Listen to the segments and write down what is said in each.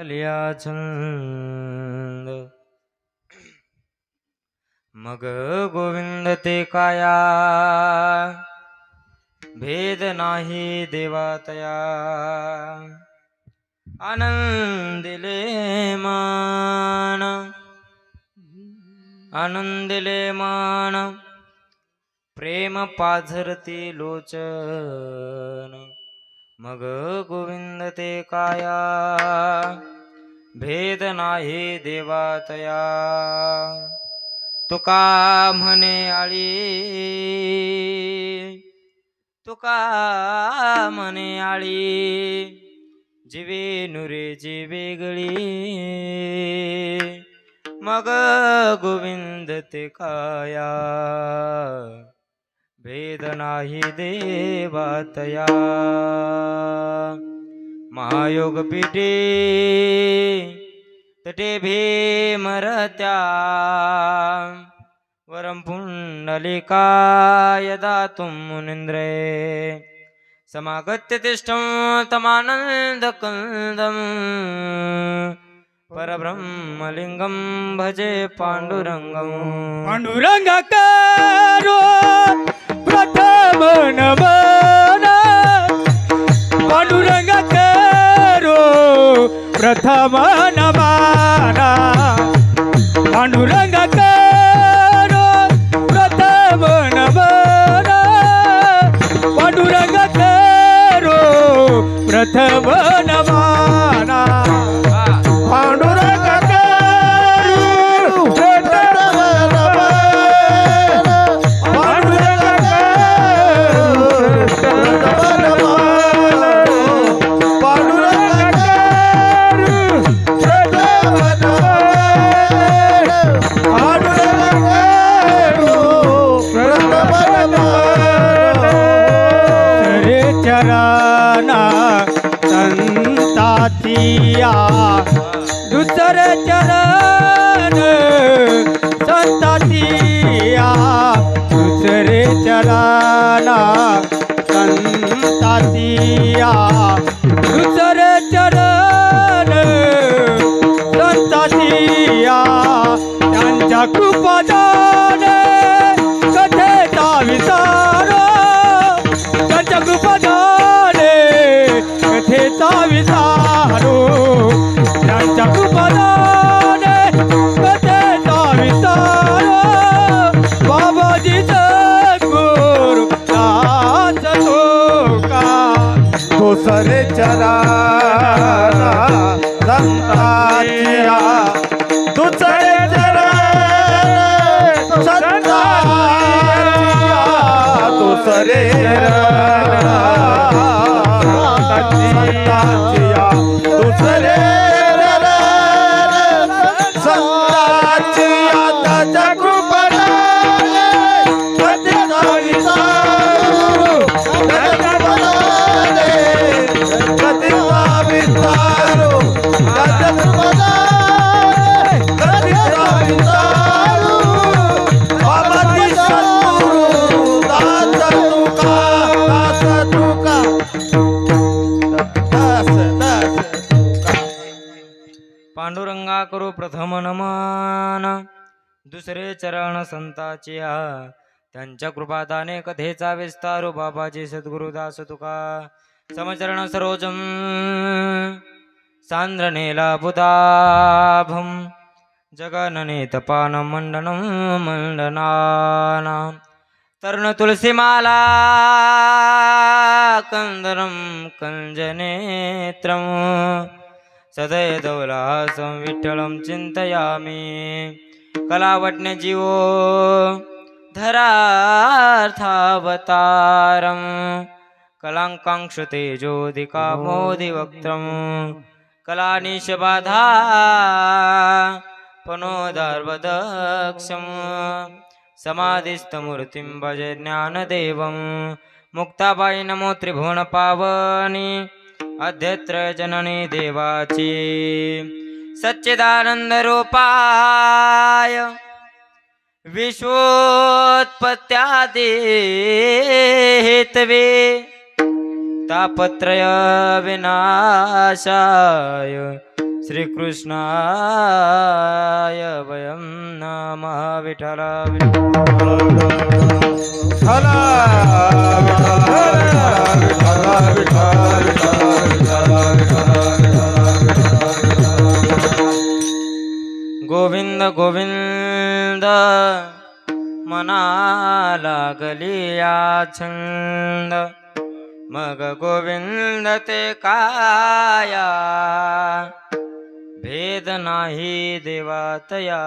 आलिया छंद मग गोविंद ते काया भेद नाही देवातया आनंदिले मान प्रेम पाझरती लोचन मग गोविंद ते काया भेद नाही देवातया तुका म्हणे आळी जीवे नुरे जीवे गळी मग गोविंद ते काया भेद नाही देवातया महायोग पीठे तटे भीमरत्या वरम पुंडलिकाय दातुं मुनीन्द्रे समागत्य तिष्ठं तमानन्दकन्दं परब्रह्मलिङ्गं भजे पाण्डुरङ्गं पांडुरंगाकारो प्रथम नमन पांडुरंगाकारो प्रथम नमन पांडुरंगाकारो प्रथम नमन पांडुरंगाकारो प्रथम नमन संतातिया दुसरे चरण संतातिया दुसरे चरण संतातिया दुसरे चरण संतातिया त्यांच्या कृपादाने कथेचा विचार त्यांच्या कृपादाने कथेचा विचारो त्यांच्या कृपादाने कथेचा विचारो बाबाजीचा गुरु दास का दुसरे चरण संतातिया दुसरे चरण संतातिया दुसरे संतातिया दुसरे संतातिया त्याच्या कृपेने कथेचा विचारो त्याच्या कृपेने कथेचा विचारो त्याच्या कृपेने कथेचा विचारो बाबाजी सद्गुरु दास तुका पांडुरंगा करू प्रथम नमन दुसरे चरण संताचिया त्यांच्या कृपादाने कथेचा विस्तारू बाबाजी सद्गुरुदास तुका समचरण सरोजम सांद्रनेला बुधाभम जगनने तपान मंडनं मंडनाना तरुण तुलसीमाला कंदरम कंजनेत्रम सदयदौलासं विठ्ठलं चिन्तयामि कलावट्ने जीवो धरार्थावतारं कलाङ्कांक्षतेजोदिकामोदिवक्त्रं कलानिशबाधा पनोदार्वदक्षं समाधिस्थमूर्तिं भजे ज्ञानदेवं मुक्ताबाई नमो त्रिभुवनपावनी अध्यत्र जननी देवाची सच्चिदानंद रूपाय विश्वोत्पत्त्यादि हेतवे तापत्रय विनाशाय श्रीकृष्णाय वयं नमः विठ्ठला विठ्ठला गोविंद गोविंद मना लागलिया छंद मग गोविंद ते काया भेद नाही देवातया.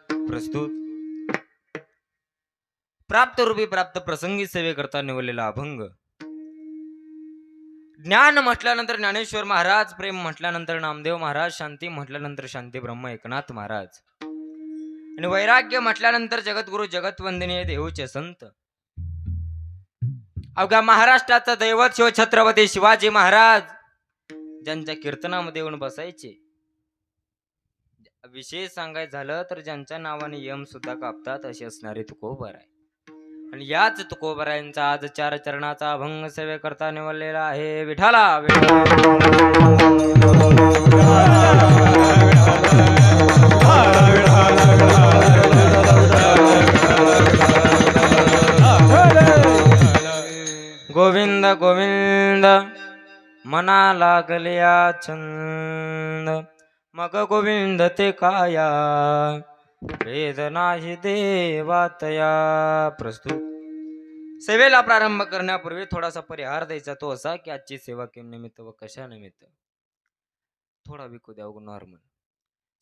प्रस्तुत प्राप्त रूपी प्राप्त प्रसंगी सेवे करता निवडलेला अभंग. ज्ञान म्हटल्यानंतर ज्ञानेश्वर महाराज, प्रेम म्हटल्यानंतर नामदेव महाराज, शांती म्हटल्यानंतर शांती ब्रह्म एकनाथ महाराज आणि वैराग्य म्हटल्यानंतर जगद्गुरु जगतवंदनीय देऊचे संत. अवघ्या महाराष्ट्राचा दैवत शिव छत्रपती शिवाजी महाराज ज्यांच्या कीर्तनामध्ये येऊन बसायचे. विशेष सांगायचं झालं तर ज्यांच्या नावाने यम सुद्धा कापतात असे असणारे तुकोबर आहे. आणि याच तुकोबरायांचा आज 4 चरणाचा अभंग सेवे करता निवडलेला आहे विठ्ठला. गोविंद गोविंद मना लागलिया छंद मग गोविंद ते काया भेद नाही देवातया. प्रस्तुत सेवेला प्रारंभ करण्यापूर्वी थोडासा परिहार द्यायचा, तो असा की आजची सेवा केम निमित्त व कशा निमित्त थोडा विकू द्या. नॉर्मल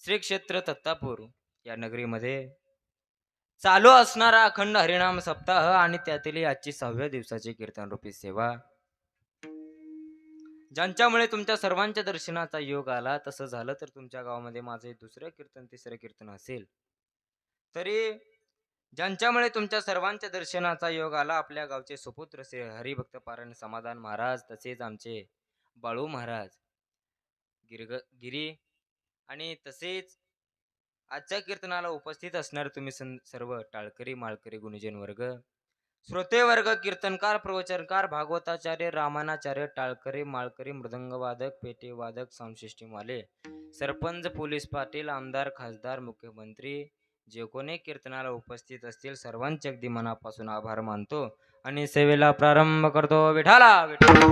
श्री क्षेत्र दत्तापूर या नगरीमध्ये चालू असणारा अखंड हरिनाम सप्ताह आणि त्यातील आजची 6व्या दिवसाची कीर्तन रूपी सेवा, ज्यांच्यामुळे तुमच्या सर्वांच्या दर्शनाचा योग आला. तसं झालं तर तुमच्या गावामध्ये माझे 2रं कीर्तन 3रं कीर्तन असेल तरी ज्यांच्यामुळे तुमच्या सर्वांच्या दर्शनाचा योग आला, आपल्या गावचे सुपुत्र श्री हरिभक्त पारायण समाधान महाराज, तसेच आमचे बाळू महाराज गिरी आणि तसेच आजच्या कीर्तनाला उपस्थित असणारे तुम्ही सर्व टाळकरी माळकरी गुणीजन वर्ग, श्रोते वर्ग, कीर्तनकार, प्रवचनकार, भागवताचार्य, रामानाचार्य, टाळकरी माळकरी, मृदंगवादक, पेटी वादक, साऊंड सिस्टीम वाले, सरपंच, पोलीस पाटील, आमदार, खासदार, मुख्यमंत्री, जे कोणी कीर्तनाला उपस्थित असतील सर्वांचे अगदी मनापासून आभार मानतो आणि सेवेला प्रारंभ करतो. विठ्ठला विठ्ठला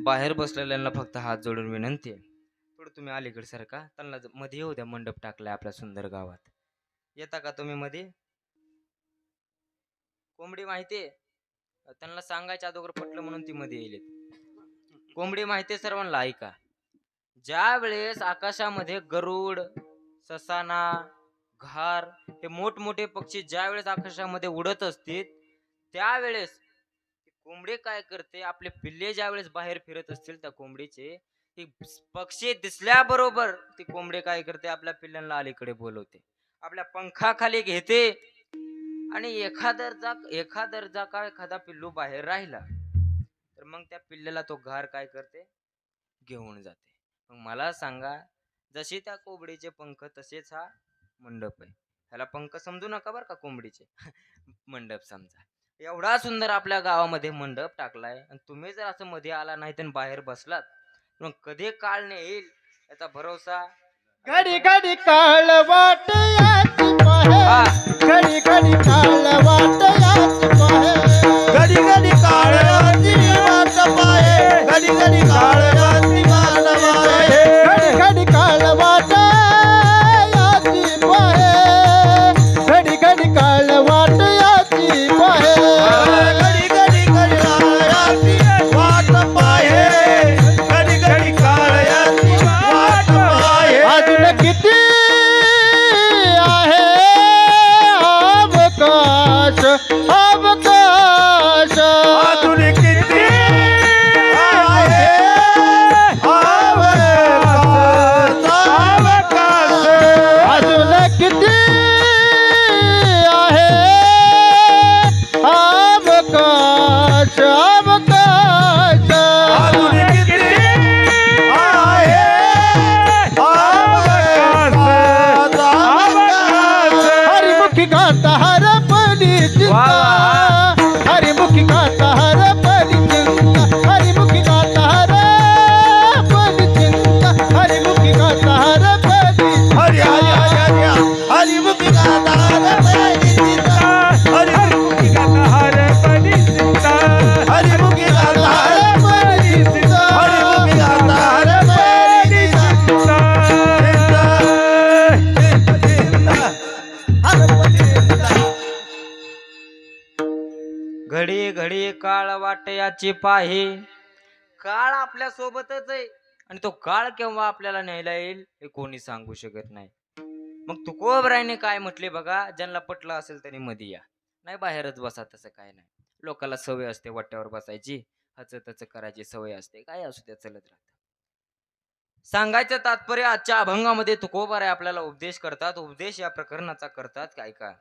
बाहेर बसलेल्यांना फक्त हात जोडून विनंती आहे, थोडं तुम्ही अलीकडे सारखा, त्यांना मध्ये येऊ द्या. मंडप टाकलाय आपल्या सुंदर गावात, येता का तुम्ही मध्ये? कोंबडी माहितीये त्यांना सांगायच्या अगोदर पटलं म्हणून ती मध्ये येईल. कोंबडी माहितीये सर्वांना, ऐका. ज्या वेळेस आकाशामध्ये गरुड, ससाना, घार हे मोठमोठे पक्षी ज्या वेळेस आकाशामध्ये उडत असतील त्यावेळेस कोंबडी काय करते, आपले पिल्ले ज्या वेळेस बाहेर फिरत असतील त्या कोंबडीचे, ती पक्षी दिसल्याबरोबर ती कोंबडी काय करते, आपल्या पिल्लांना अलीकडे बोलवते, आपल्या पंखाखाली घेते आणि एखादा पिल्लू बाहेर राहिला तर मग त्या पिल्ल्याला तो घार काय करते, घेऊन जाते. मग मला सांगा, जशी त्या कोंबडीचे पंख तसेच हा मंडप आहे. ह्याला पंख समजू नका बरं का, कोंबडीचे मंडप समजा. एवढा सुंदर आपल्या गावामध्ये मंडप टाकलाय आणि तुम्ही जर असं मध्ये आला नाही तर बाहेर बसलात मग कधी काळ नाही येईल याचा भरोसा. घडी घडी काळ वाट याची पाहे, घडी घडी काळ वाट याची पाहे, घडी घडी काळ याची वाट पाहे, घडी घडी काळ याची वाट पाहे, घडी घडी काळ वाट याची पाहे, घडी घडी काळ वाट याची पाहे, घडी घडी काळ याची वाट पाहे, घडी घडी काळ याची वाट पाहे. अजून किती आहे अवकाश, अवकाश, अजून किती आहे अवकाश, अवकाश, अजून किती आहे अवकाश, अवकाश, अजून किती आहे अवकाश, घडी काळ वाटयाची पाहे. काळ आपल्या सोबतच आहे आणि तो काळ केव्हा आपल्याला न्यायला येईल हे कोणी सांगू शकत नाही. मग तुकोबरायने काय म्हटले बघा, ज्यांना पटलं असेल त्यांनी मध्ये या, नाही बाहेरच बसा. तसं काय नाही, लोकाला सवय असते वाट्यावर बसायची, हच करायची सवय असते, काय असू द्या चलत राहत. सांगायचं तात्पर्य आजच्या अभंगामध्ये तुकोबाराय आपल्याला उपदेश करतात. उपदेश या प्रकरणाचा करतात काय का,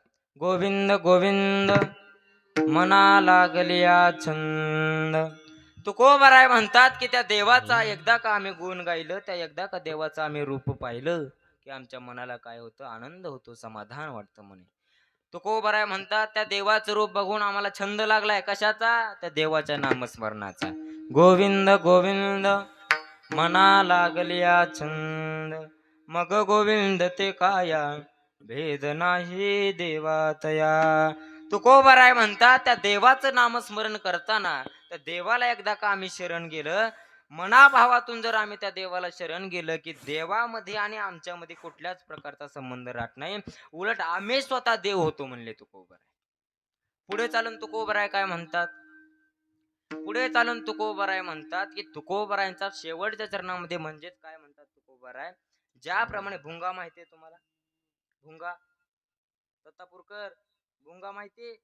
गोविंद गोविंद मना लागलिया छंद. तुकोबाराय म्हणतात की त्या देवाचा एकदा का आम्ही गुण गायलं, त्या एकदा का देवाचं आम्ही रूप पाहिलं की आमच्या मनाला काय होतं, आनंद होतो, समाधान वाटतं म्हणे. तुकोबाराय म्हणतात त्या देवाचं रूप बघून आम्हाला छंद लागलाय. कशाचा? त्या देवाच्या नामस्मरणाचा. गोविंद गोविंद मना लागलिया छंद, मग गोविंद ते काया, भेद नाही देवातया. तुकोबाराय म्हणतात त्या देवाचं नामस्मरण करताना त्या देवाला एकदा का आम्ही शरण गेलं, मनाभावातून जर आम्ही त्या देवाला शरण गेलं की देवामध्ये आणि आमच्यामध्ये कुठल्याच प्रकारचा संबंध राहत नाही, उलट आम्ही स्वतः देव होतो म्हणले तुकोबाराय. पुढे चालून तुकोबाराय काय म्हणतात, पुढे चालून तुकोबाराय म्हणतात की तुकोबारायांचा शेवटच्या चरणामध्ये म्हणजेच काय म्हणतात तुकोबाराय, ज्याप्रमाणे भुंगा माहितीये तुम्हाला, भुंगा दत्तापूरकर, भुंगा माहितीये,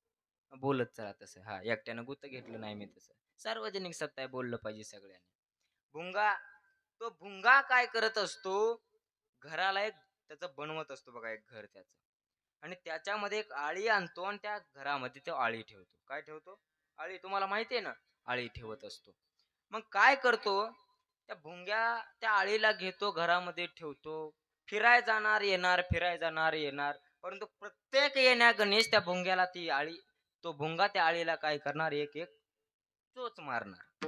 बोलत चला तसं, हा एकट्यानं गुत घेतलं नाही मी तसं, सार्वजनिक सत्ता आहे, बोललं पाहिजे सगळ्यांनी. भुंगा, तो भुंगा काय करत असतो, घराला एक त्याचं बनवत असतो बघा, एक घर त्याचं, आणि त्याच्यामध्ये एक आळी आणतो आणि त्या घरामध्ये तो आळी ठेवतो. काय ठेवतो? आळी. तुम्हाला माहितीये ना, आळी ठेवत असतो. मग काय करतो, त्या भुंग्या त्या आळीला घेतो, घरामध्ये ठेवतो, फिराय जाणार येणार, फिराय जाणार येणार, परंतु प्रत्येक येण्या गणेश त्या भुंग्याला ती आळी, तो भुंगा त्या आळीला काय करणार, एक एक चोच मारणार.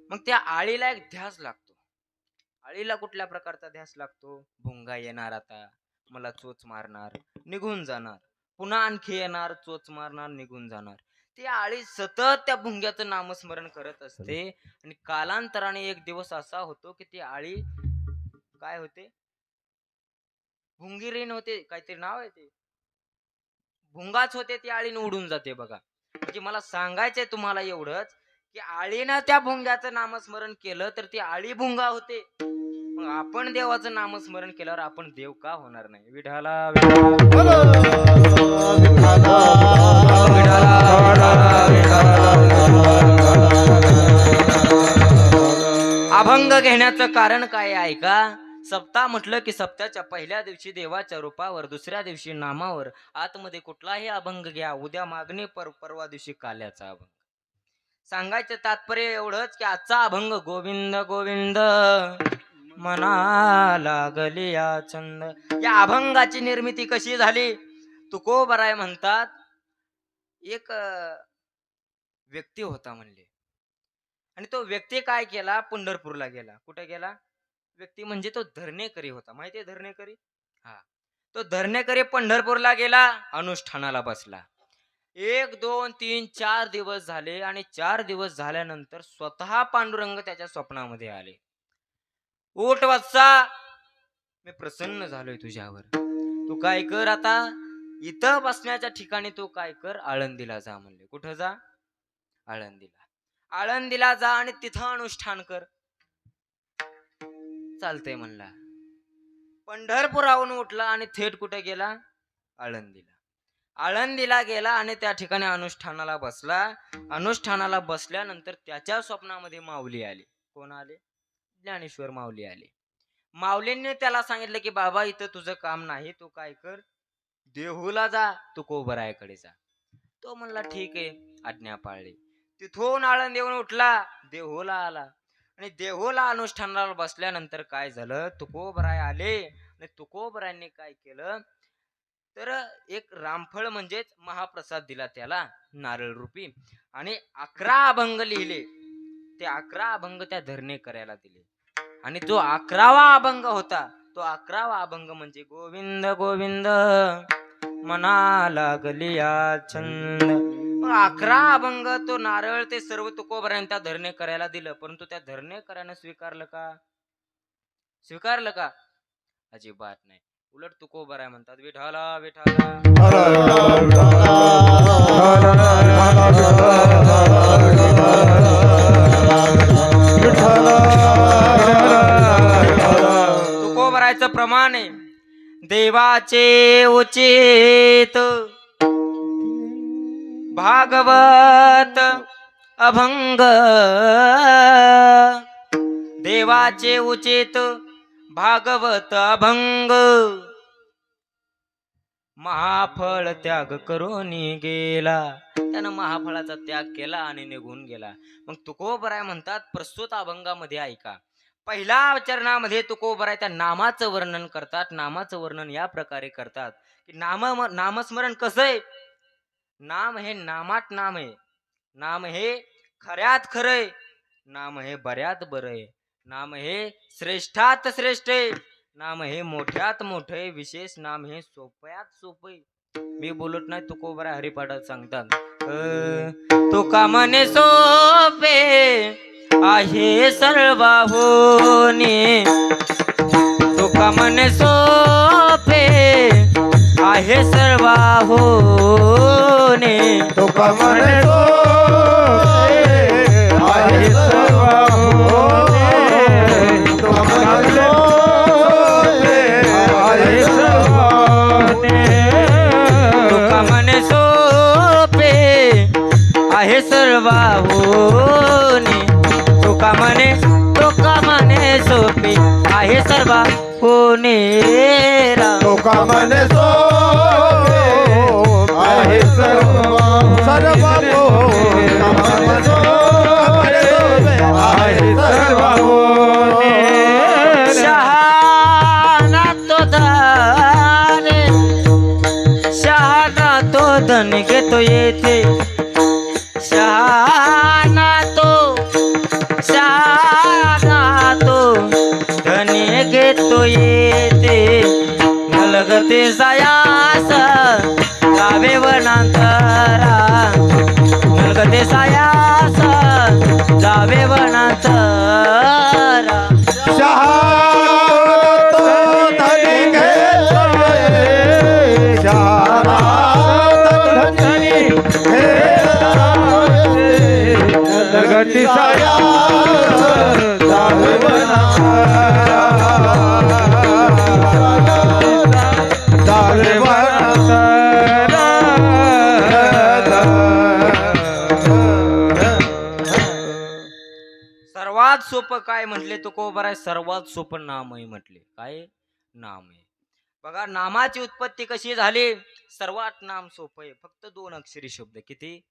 मग त्या आळीला एक ध्यास लागतो. आळीला कुठल्या प्रकारचा ध्यास लागतो, भुंगा येणार, आता मला चोच मारणार, निघून जाणार, पुन्हा आणखी येणार, चोच मारणार, निघून जाणार. ती आळी सतत त्या भुंग्याचं नामस्मरण करत असते. आणि कालांतराने एक दिवस असा होतो की ती आळी काय होते, भुंगिरीन होते, काहीतरी नाव आहे ते, भुंगाच होते, ती आळीन उडून जाते बघा. म्हणजे मला सांगायचंय तुम्हाला एवढंच की आळीनं त्या भुंग्याचं नामस्मरण केलं तर ती आळी भुंगा होते. मग आपण देवाचं नामस्मरण केल्यावर आपण देव का होणार नाही? विठाला बोलो विठाला, अभंग घेण्याचं कारण काय आहे का? सप्ताह म्हटलं की सप्त्याच्या पहिल्या दिवशी देवाच्या रूपावर, दुसऱ्या दिवशी नामावर, आतमध्ये कुठलाही अभंग घ्या, उद्या मागणी, परवा दिवशी काल्याचा अभंग. सांगायचं तात्पर्य एवढंच की आजचा अभंग गोविंद गोविंद मना लागलिया छंद. या अभंगाची निर्मिती कशी झाली? तुकोबाराय म्हणतात एक व्यक्ती होता म्हणले, आणि तो व्यक्ती काय केला, पंढरपूरला गेला. कुठे गेला? व्यक्ती म्हणजे तो धरणेकरी होता. माहितीये धरणेकरी? हा, तो धरणेकरी पंढरपूरला गेला, अनुष्ठानाला बसला. 1 2 3 4 दिवस झाले आणि 4 दिवस झाल्यानंतर स्वतः पांडुरंग त्याच्या स्वप्नामध्ये आले. उठ वत्सा, मी प्रसन्न झालोय तुझ्यावर, तू काय कर, आता इथं बसण्याच्या ठिकाणी तू काय कर, आळंदीला जा म्हणले. कुठं जा? आळंदीला. आळंदीला जा आणि तिथं अनुष्ठान कर. चालतंय म्हणला. पंढरपुराहून उठला आणि थेट कुठे गेला? आळंदीला. आळंदीला गेला आणि त्या ठिकाणी अनुष्ठानाला बसला. अनुष्ठानाला बसल्यानंतर त्याच्या स्वप्नामध्ये माऊली आली. कोण आले? ज्ञानेश्वर माऊली आले. माऊलींनी त्याला सांगितलं की बाबा इथं तुझं काम नाही, तू काय कर, देहूला जा, तुकोबरायाकडे जा. तो म्हणला ठीक आहे, आज्ञा पाळली. तिथून आळंदीहून उठला, देहूला आला आणि देहूला अनुष्ठानाला बसल्यानंतर काय झालं, तुकोबराय आले आणि तुकोबरायांनी काय केलं तर एक रामफळ म्हणजेच महाप्रसाद दिला त्याला, नारळ रूपी, आणि 11 अभंग लिहिले. ते 11 अभंग त्या धरणेकऱ्याला दिले. आणि जो 11वा अभंग होता, तो 11वा अभंग म्हणजे गोविंद गोविंद मना लागलिया छंद. 11 अभंग तो नारळ ते सर्व तुकोबरायाने त्या धरणेकऱ्याला दिलं. परंतु त्या धरणेकऱ्यानं स्वीकारलं का? स्वीकारलं का? अजिबात नाही. उलट तुकोबराय म्हणतात विठाला विठाला. तुकोबरायचं प्रमाण आहे देवाचे उचित भागवत अभंग. देवाचे उचित भागवत अभंग. महाफळ त्याग करून गेला. त्यानं महाफळाचा त्याग केला आणि निघून गेला. मग तुकोबराय म्हणतात प्रस्तुत अभंगामध्ये ऐका. पहिल्या चरणामध्ये तुकोबराय त्या नामाचं वर्णन करतात. नामाचं वर्णन या प्रकारे करतात की नामस्मरण कसं आहे. नाम हे नामात नाम आहे. नाम हे खऱ्यात खरंय. नाम हे बऱ्यात बरंय. नाम हे श्रेष्ठात श्रेष्ठ आहे. नाम हे मोठ्यात मोठे. विशेष नाम हे सोप्यात सोपे. मी बोलत नाही तुकोबराय हरिपाठात सांगतात. तुका म्हणे सोपे आहे सर्वाहुनी. तुका म्हणे सोपे आहे सर्वाहुनी. तुका म्हणे आहे सर्वाहुनी. तुका म्हणे आहे सर्वाहुनी. तुका म्हणे सोपे आहे सर्वाहुनी. तुका म्हणे सोपे आहे सर्वाहुनी. तुका म्हणे आहे शहाणा तो धन घेतो येथे. शहाणा तो धनी घेतो येते. नलगते सायास जावे वनांतरा. नलगते सायास जावे वनांतरा. सर्वात सोपं काय म्हटले तुकोबराय. सर्वात सोपं नाम आहे म्हटले. काय नाम आहे बघा. नामाची उत्पत्ती कशी झाली. सर्वात नाम सोपं आहे. फक्त 2 अक्षरी शब्द. किती.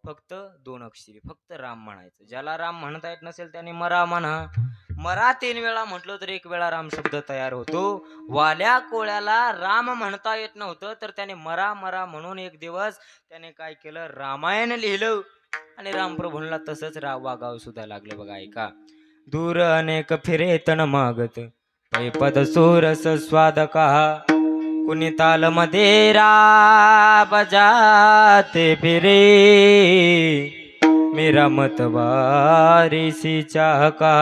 फक्त 2 अक्षरी. फक्त राम म्हणायचं. ज्याला राम म्हणता येत नसेल त्याने मरा म्हणा. मरा 3 वेळा म्हटलं तर 1 वेळा राम शब्द तयार होतो. वाल्या कोळ्याला राम म्हणता येत नव्हतं तर त्याने मरा मरा म्हणून एक दिवस त्याने काय केलं. रामायण लिहिलं आणि रामप्रभूंना तसंच वागावं सुद्धा लागलं. बघा ऐका. दूर अनेक फिरे तण मागत पैपद सुरस स्वाद कहा. कुणी ताल मध्ये बजाते फिरे. मेरा मतवारी सी चाह का.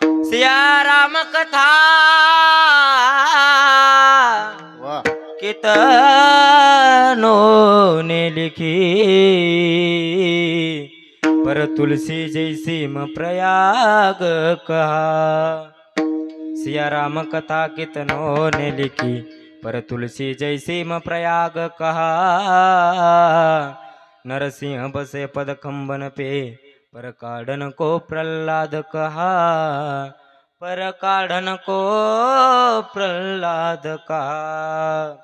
सिया राम कथा कितनों ने लिखी. पर तुलसी जैसी म प्रयाग कहा. सिया राम कथा कितनों ने लिखी. पर तुलसी जैसी म प्रयाग कहा. नरसिंह बसे पद खंबन पे. पर काढ़न को प्रहलाद कहा. पर काढ़न को प्रहलाद कहा.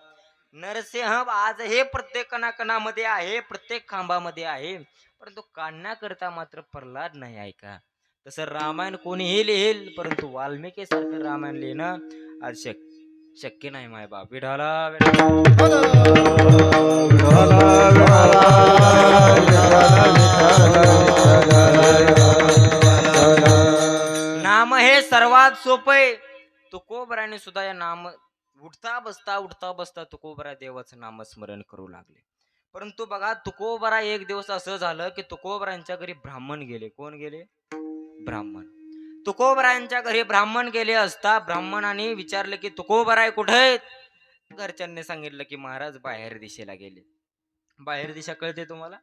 नरसिंह आज हे प्रत्येक कणाकणामध्ये आहे. प्रत्येक खांबामध्ये आहे. परंतु काढण्याकरता मात्र प्रल्हाद नाही. ऐका. तसं रामायण कोणीही लिहिल परंतु वाल्मिकी सारखं रामायण लिहिणं आज शक्य नाही. माय बाप विठाला नाम हे सर्वात सोपे. तुकोबराने सुद्धा या नाम उठता बसता तुकोबरा देवाचं नामस्मरण करू लागले. परंतु बघा तुकोबरा एक दिवस असं झालं की तुकोबरांच्या घरी ब्राह्मण गेले. कोण गेले. ब्राह्मण. तुकोबरायांच्या घरी ब्राह्मण गेले असता ब्राह्मणाने विचारले की तुकोबराय कुठे आहेत. घरच्यांनी सांगितलं की महाराज बाहेर दिशेला गेले. बाहेर दिशा कळते तुम्हाला?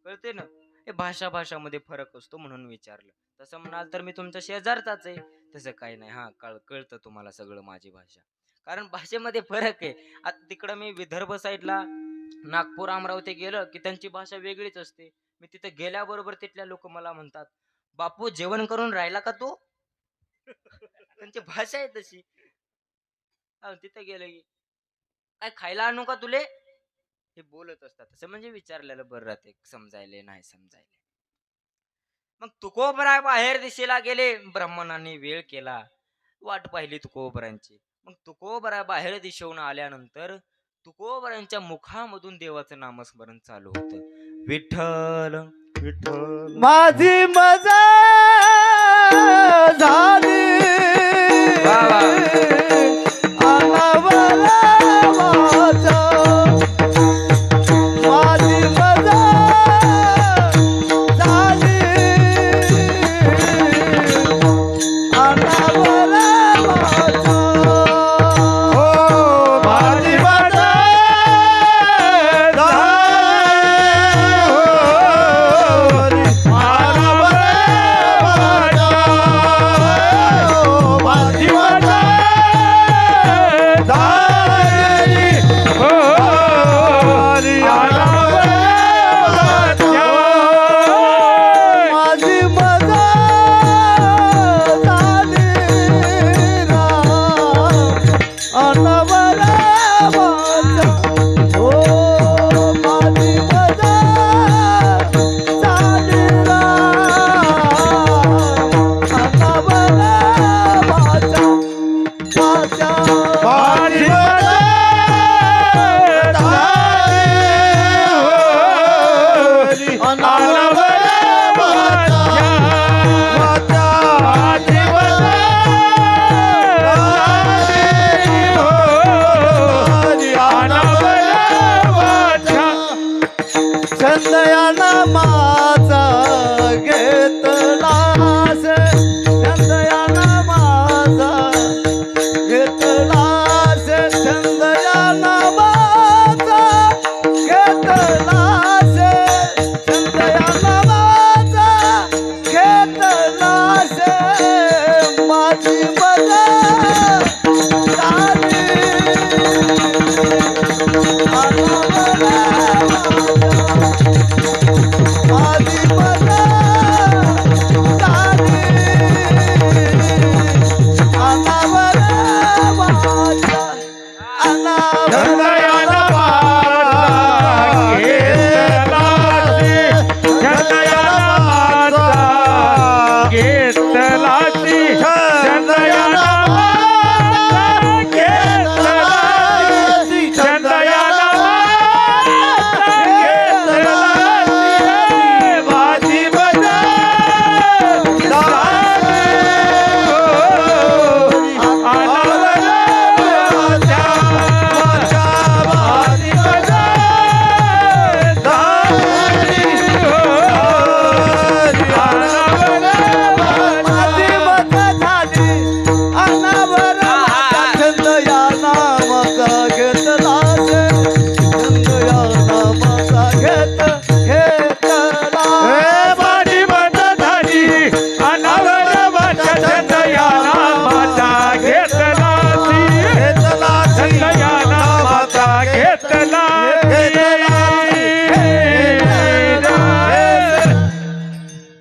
कळते ना? हे भाषा भाषामध्ये फरक असतो म्हणून विचारलं. तसं म्हणाल तर मी तुमच्या शेजारचाच आहे. तसं काही नाही. हा कळतं तुम्हाला सगळं माझी भाषा. कारण भाषेमध्ये फरक आहे. आता तिकडं मी विदर्भ साईडला नागपूर अमरावती गेलं की त्यांची भाषा वेगळीच असते. मी तिथे गेल्याबरोबर तिथल्या लोक मला म्हणतात, बापू जेवण करून राहिला का तू? त्यांची भाषा आहे तशी. तिथे गेलं की काय खायला आणू का तुले? हे बोलत असतात. तसं म्हणजे विचारलेलं बरं राहते, समजायले नाही समजायले. मग तुकोबराय बाहेर दिशेला गेले. ब्राह्मणांनी वेळ केला, वाट पाहिली तुकोबरांची. मग तुकोबराय बाहेर दिशेहून आल्यानंतर तुकोबरांच्या मुखामधून देवाचं नामस्मरण चालू होतं. विठ्ठल विठ्ठल. माझी मजा झाली वा वा. अनावरा माझा. माझी मजा झाली अनावरा माझा. हो माझी मजा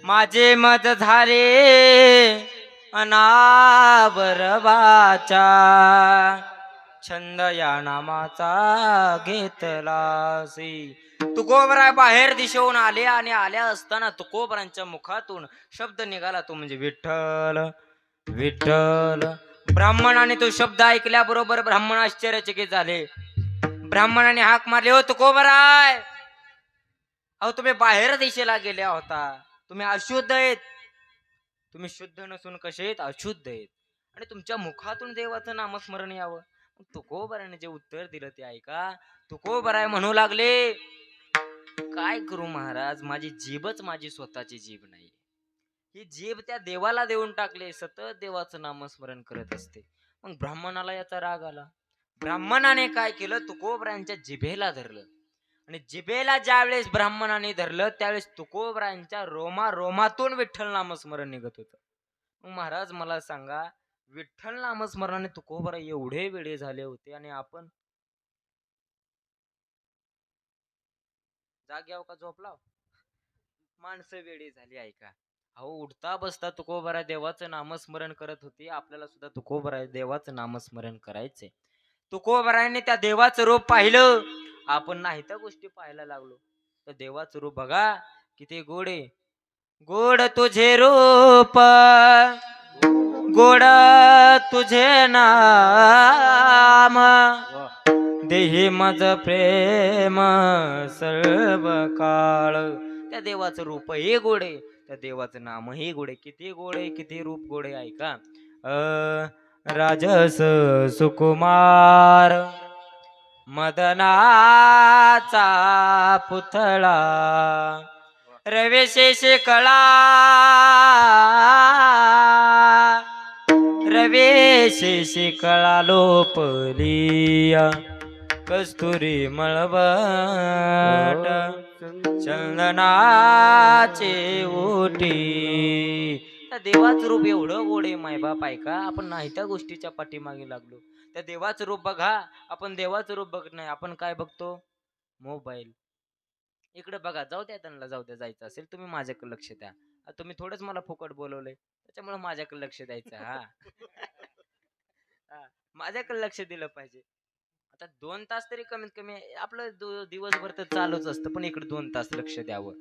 माझे मत झाले अनावरवाचा, छंद या नामाचा घेतलासी. तुकोबराय बाहेर दिशेहून आले आणि आल्या असताना तुकोबरांच्या मुखातून शब्द निघाला तो म्हणजे विठ्ठल विठ्ठल. ब्राह्मणाने तो शब्द ऐकल्याबरोबर ब्राह्मण आश्चर्यचकित झाले. ब्राह्मणाने हाक मारली, हो तुकोबराय, अहो तुम्ही बाहेर दिशेला गेल्या होता, तुम्ही अशुद्ध आहेत. तुम्ही शुद्ध नसून कसे आहेत? अशुद्ध आहेत. आणि तुमच्या मुखातून देवाचं नामस्मरण यावं. तुकोबराने जे उत्तर दिलं ते ऐका. तुकोबराय म्हणू लागले, काय करू महाराज, माझी जीभच माझी स्वतःची जीभ नाही. ही जीभ त्या देवाला देऊन टाकले, सतत देवाचं नामस्मरण करत असते. मग ब्राह्मणाला याचा राग आला. ब्राह्मणाने काय केलं, तुकोबरायांच्या जिभेला धरलं आणि जिभेला ज्यावेळेस ब्राह्मणाने धरलं त्यावेळेस तुकोबरायांच्या रोमातून विठ्ठल नामस्मरण निघत होतं. मग महाराज मला सांगा, विठ्ठल नामस्मरणाने तुकोबरा एवढे वेळे झाले होते आणि आपण जाग्यावर का झोपलाव? माणसं वेळी झाली. ऐका, अहो उठता बसता तुकोबरा देवाचं नामस्मरण करत होती. आपल्याला सुद्धा तुकोबरा देवाचं नामस्मरण करायचंय. तुकोबराने त्या देवाचं रूप पाहिलं, आपण नाही त्या गोष्टी पाहायला लागलो. तर देवाचं रूप बघा किती गोड आहे. गोड तुझे रूप, गोड तुझे नाम, देही मज प्रेम सर्व काळ. त्या देवाचं रूप हे गोड आहे, त्या देवाचं नाम हे गोड आहे. किती गोड आहे, किती रूप गोड आहे. ऐका, राजस सुकुमार मदनाचा पुतळा, रवेशेष कळा, रवेशेष कळा लोपलिया, कस्तुरी मळवट चंदनाचे ओटी. त्या देवाचं रूप एवढं गोड आहे मायबाप. ऐका, आपण नाही त्या गोष्टीच्या पाठीमागे लागलो. त्या देवाचं रूप बघा, आपण देवाचं रूप बघत नाही. आपण काय बघतो? मोबाईल. इकडे बघा, जाऊ द्या त्यांना, जाऊ द्या. जायचं असेल तुम्ही माझ्याकडे लक्ष द्या. तुम्ही थोडंच मला फुकट बोलवलंय त्याच्यामुळे माझ्याकडे लक्ष द्यायचं. हा माझ्याकडे लक्ष दिलं पाहिजे. आता 2 तास तरी कमीत कमी आपलं दिवसभर तर चालूच असतं, पण इकडे 2 तास लक्ष द्यावं.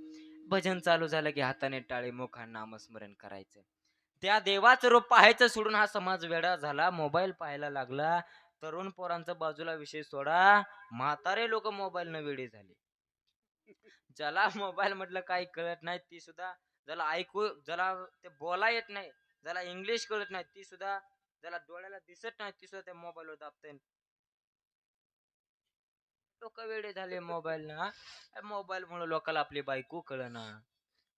भजन चालू झालं की हाताने टाळे मुखाने नामस्मरण करायचं. त्या देवाचं रूप पाहायचं सोडून हा समाज वेडा झाला, मोबाईल पाहायला लागला. तरुण पोरांचा बाजूला विषय सोडा, म्हातारे लोक मोबाईल न वेडे झाले. ज्याला मोबाईल म्हटलं काही कळत नाही ती सुद्धा, ज्याला ऐकू, ज्याला ते बोला येत नाही, ज्याला इंग्लिश कळत नाही ती सुद्धा, ज्याला डोळ्याला दिसत नाही ती सुद्धा त्या मोबाईलवर दाबते. लोक वेडे झाले मोबाईल ना. मोबाईल मुळे लोकांना आपली बायको कळना,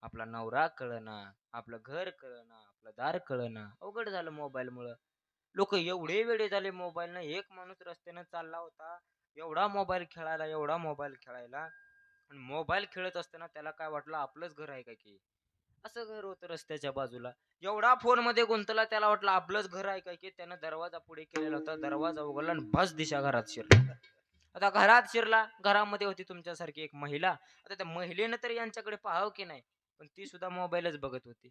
आपला नवरा कळना, आपलं घर कळना, आपलं दार कळना. अवघड झालं मोबाईल मुळे. लोक एवढे वेडे झाले मोबाईल ना. एक माणूस रस्त्याने चालला होता, एवढा मोबाईल खेळायला, एवढा मोबाईल खेळायला, आणि मोबाईल खेळत असताना त्याला काय वाटलं, आपलंच घर आहे का की. असं घर होतं रस्त्याच्या बाजूला. एवढा फोन मध्ये गुंतला, त्याला वाटलं आपलंच घर आहे का की. त्यानं दरवाजा पुढे केलेला होता, दरवाजा उघडला आणि बस दिशा घरात शिरला. आता घरात शिरला, घरामध्ये होती तुमच्यासारखी एक महिला. आता त्या महिलेनं तरी यांच्याकडे पाहावं की नाही, पण ती सुद्धा मोबाईलच बघत होती.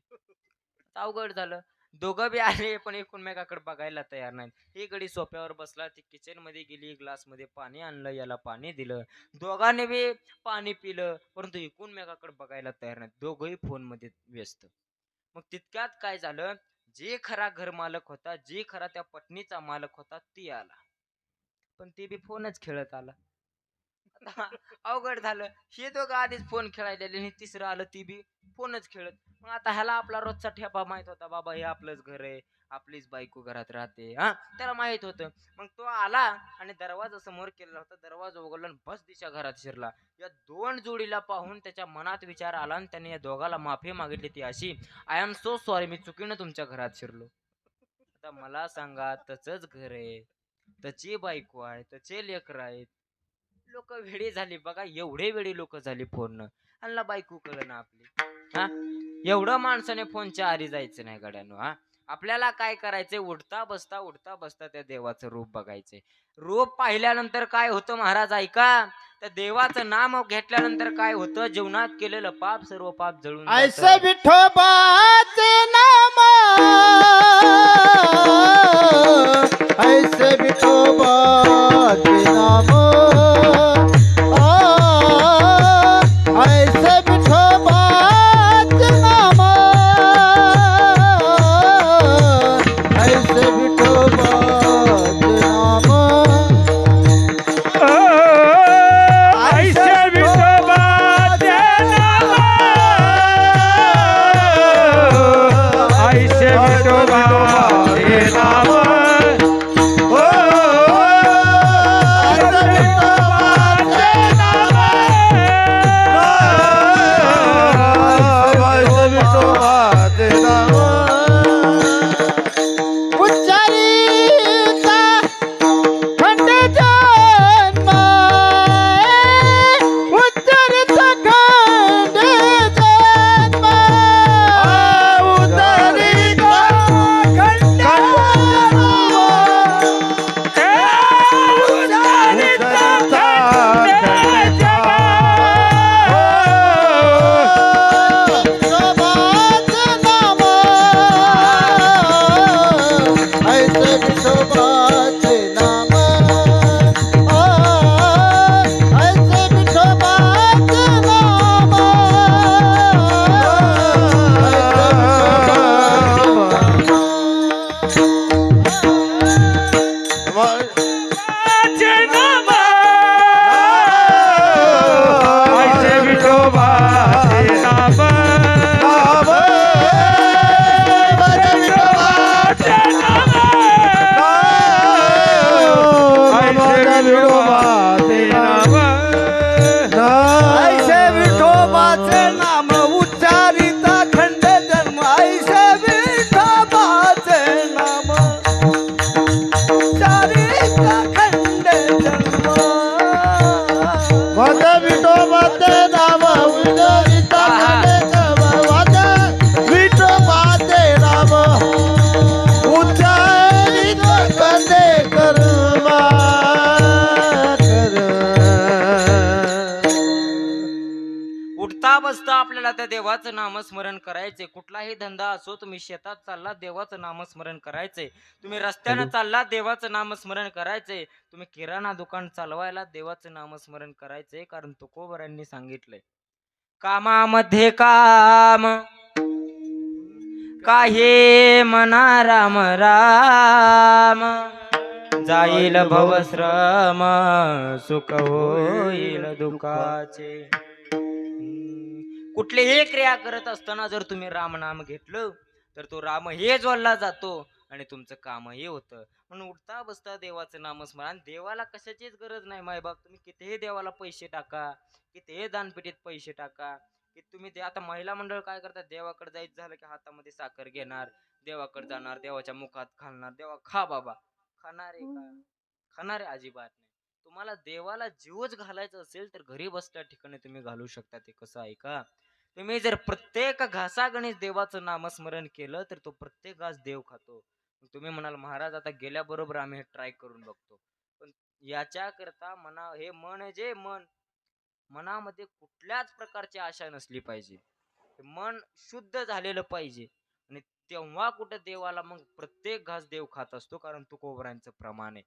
अवघड झालं. दोघं बी आले पण एकमेकाकडे बघायला तयार नाही. ही गडी सोफ्यावर बसला, ती किचन मध्ये गेली, ग्लास मध्ये पाणी आणलं, याला पाणी दिलं, दोघांनी बी पाणी पिलं, परंतु एकमेकाकडे बघायला तयार नाही. दोघंही फोन मध्ये व्यस्त. मग तितक्यात काय झालं, जे खरा घर मालक होता, जे खरा त्या पत्नीचा मालक होता, ती आला, पण ते बी फोनच खेळत आला. अवघड झालं. हे दोघं आधीच फोन खेळायला आणि तिसरं आलं, ती बी फोनच खेळत. मग आता ह्याला आपला रोजचा ठेपा माहित होता, बाबा हे आपलंच घर आहे, आपलीच बायको घरात राहते, हा त्याला माहित होतं. मग तो आला आणि दरवाजा समोर केलेला होता, दरवाजा उघडला आणि बस दिशा घरात शिरला. या 2 जोडीला पाहून त्याच्या मनात विचार आला आणि त्याने या दोघाला माफी मागितली, ती अशी, आय एम सो सॉरी, मी चुकीनं तुमच्या घरात शिरलो. आता मला सांगा, तसंच घर आहे, त्याची बायको आहे, त्याचे लेकर आहेत. लोक वेडी झाली बघा, एवढे वेळी लोक झाली फोन आणि बायको कळलं ना आपली. हा, एवढं माणसाने फोनच्या आरी जायचं नाही गड्यानो. हा, आपल्याला काय करायचंय, उठता बसता त्या देवाचं रूप बघायचंय. रूप पाहिल्यानंतर काय होतं महाराज ऐका, त्या देवाचं नाम घेतल्यानंतर काय होतं, जीवनात केलेलं पाप, सर्व पाप जळून ऐसे विठोबाचे नाम, ऐसे विठोबाचे नाम, ऐसे विठोबाचे नाम, ऐसे विठोबाचे नाम, ऐसे विठोबाचे नाम, ऐसे विठोबाचे नाम, बसता आपल्याला त्या देवाचं नामस्मरण करायचे. कुठलाही धंदा असो, तुम्ही शेतात चालला देवाचं नामस्मरण करायचे, तुम्ही रस्त्यानं चालला देवाचं नामस्मरण करायचे, तुम्ही किराणा दुकान चालवायला देवाचं नामस्मरण करायचे. कारण तुकोबरांनी सांगितलंय, कामामध्ये काम काहे मना राम राम, जाईल भवश्रम सुख होईल दुःखाचे. कुठलीही क्रिया करत असताना जर तुम्ही रामनाम घेतलं तर तो राम हे जोडला जातो आणि तुमचं कामही होतं. म्हणून उठता बसता देवाचं नामस्मरण. देवाला कशाचीच गरज नाही मायबाप. तुम्ही कितीही देवाला पैसे टाका, कितीही दानपेटीत पैसे टाका, की तुम्ही आता महिला मंडळ काय करतात, देवाकडे जायचं झालं की हातामध्ये साखर घेणार, देवाकडे जाणार, देवाच्या मुखात घालणार, देवा खा बाबा. खाणारे का? खाणारे अजिबात नाही. तुम्हाला देवाला जीवच घालायचं असेल तर घरी बसल्या ठिकाणी तुम्ही घालू शकता. ते कसं आहे का, तुम्ही जर प्रत्येक घासागणीच देवाचं नामस्मरण केलं तर तो प्रत्येक घास देव खातो. तुम्ही म्हणाल महाराज आता गेल्याबरोबर आम्ही हे ट्राय करून बघतो, पण याच्या करता मना हे मन जे मन मनामध्ये कुठल्याच प्रकारची आशा नसली पाहिजे. मन शुद्ध झालेलं पाहिजे आणि तेव्हा कुठं देवाला मग प्रत्येक घास देव खात असतो. कारण तुकोबरांचं प्रमाण आहे,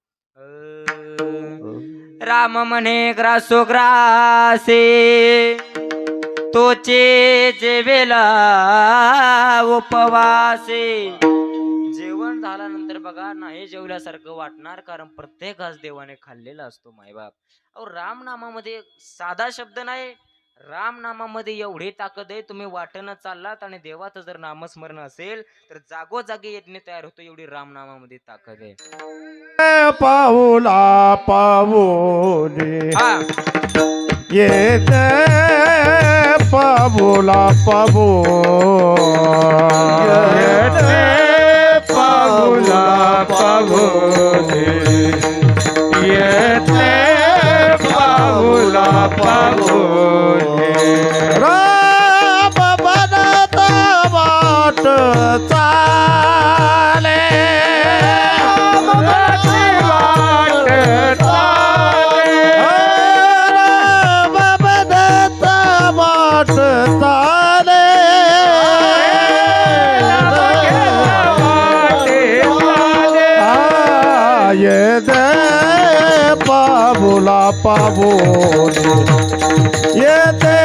राम म्हणे ग्रासो ग्रासे तोचे जेवेला उपवासे. जेवण झाल्यानंतर बघा नाही जेवल्यासारखं वाटणार, कारण प्रत्येक घास देवाने खाल्लेला असतो मायबाप. अहो राम नामामध्ये साधा शब्द नाही, राम नामामध्ये एवढी ताकद आहे. तुम्ही वाटेनं चाललात आणि देवाचं जर नामस्मरण असेल तर जागोजागी यज्ञ तयार होतो. एवढी राम नामामध्ये ताकद आहे. पाऊला पाऊले हा येते पाऊला पाऊ येते पाऊला पाऊले येते पाऊला पाऊले राम बनता वाट चाले पाबुला पाबोले येते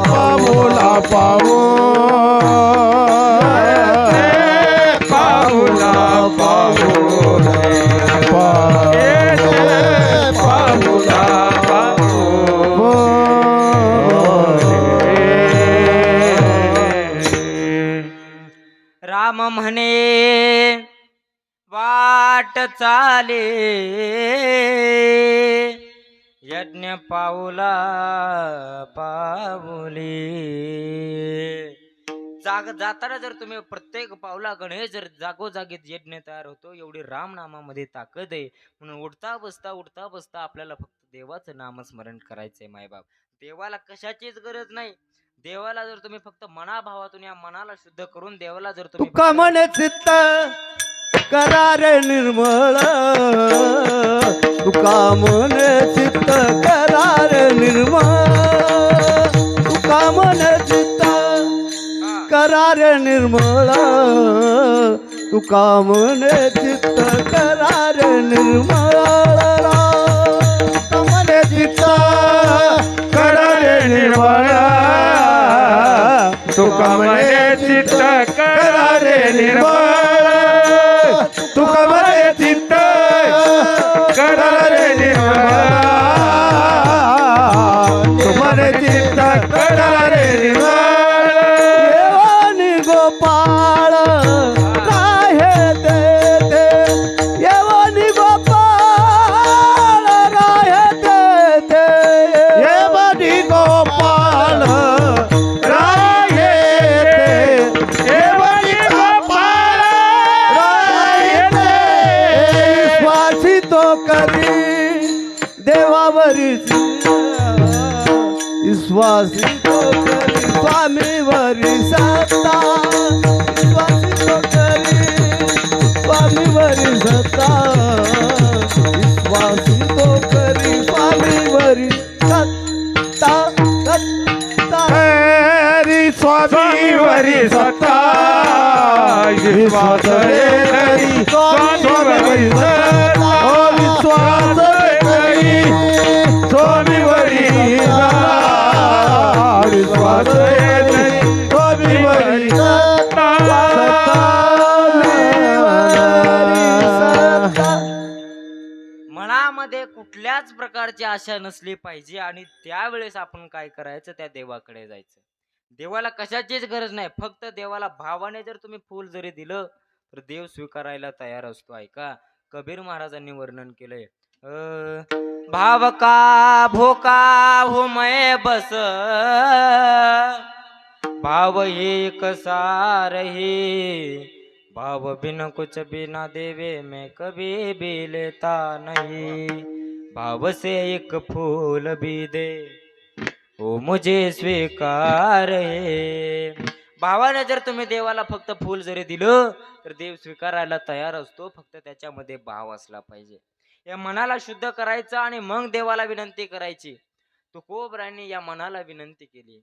पाबुला पाबो पाबुला पाबोले पाबुला पाबो. राम म्हणे वाट चाले यज्ञ पाऊला पाऊली. जाताना जर तुम्ही प्रत्येक पावला गणेश जर जागोजागीत यज्ञ तयार होतो. एवढी राम नामामध्ये ताकद आहे. म्हणून उठता बसता आपल्याला फक्त देवाचं नामस्मरण करायचंय मायबाप. देवाला कशाचीच गरज नाही. देवाला जर तुम्ही फक्त मनाभावातून या मनाला शुद्ध करून देवाला जर तुम्ही तुका म्हणे चित्त करार निर्मळ तुका म्हणे चित्त करार निर्मळ तुका म्हणे चित्त करार निर्मळ तुका म्हणे चित्त करार निर्मळ म्हणे चित्त करार निर्मळ तुका म्हणे चित्त करार निर्मळ तुका म्हणे चित्त करार निर्मळ तुमरे चित्त करार निर्मळ. येवानी गोपाळ राहे ते येवानी गोपाळ राहे ते येवानी गोपाळ राहे ते येवानी गोपाळ राहे ते स्वासी तो करी देवावरी विश्वासी तो करी स्वामीवरी सत्ता विश्वासी तो करी स्वामीवरी सत्ता विश्वासी तो करी स्वामीवरी सत्ता सत्ता विश्वास रे घरी स्वामीवरी धरला विश्वास रे घरी स्वामीवरी धरला विश्वास रे घरी स्वामीवरी मनामध्ये कुठल्याच प्रकारची आशा नसली पाहिजे आणि त्यावेळेस आपण काय करायचं, त्या देवाकडे जायचं. देवाला कशाचीच गरज नाही, फक्त देवाला भावाने जर तुम्ही फूल जरी दिलं तर देव स्वीकारायला तयार असतो. ऐका, कबीर महाराजांनी वर्णन केलंय, भाव का भोका हो मैं बस, भाव एक सारही, भाव बिन कुछ भी ना देवे मैं कभी भी लेता नहीं, भाव से एक फूल भी दे ओ मुझे स्वीकार है. भावाने जर तुम्ही देवाला फक्त फूल जरी दिलं तर देव स्वीकारायला तयार असतो, फक्त त्याच्यामध्ये भाव असला पाहिजे. या मनाला शुद्ध करायचं आणि मग देवाला विनंती करायची. तुकोबरांनी या मनाला विनंती केली.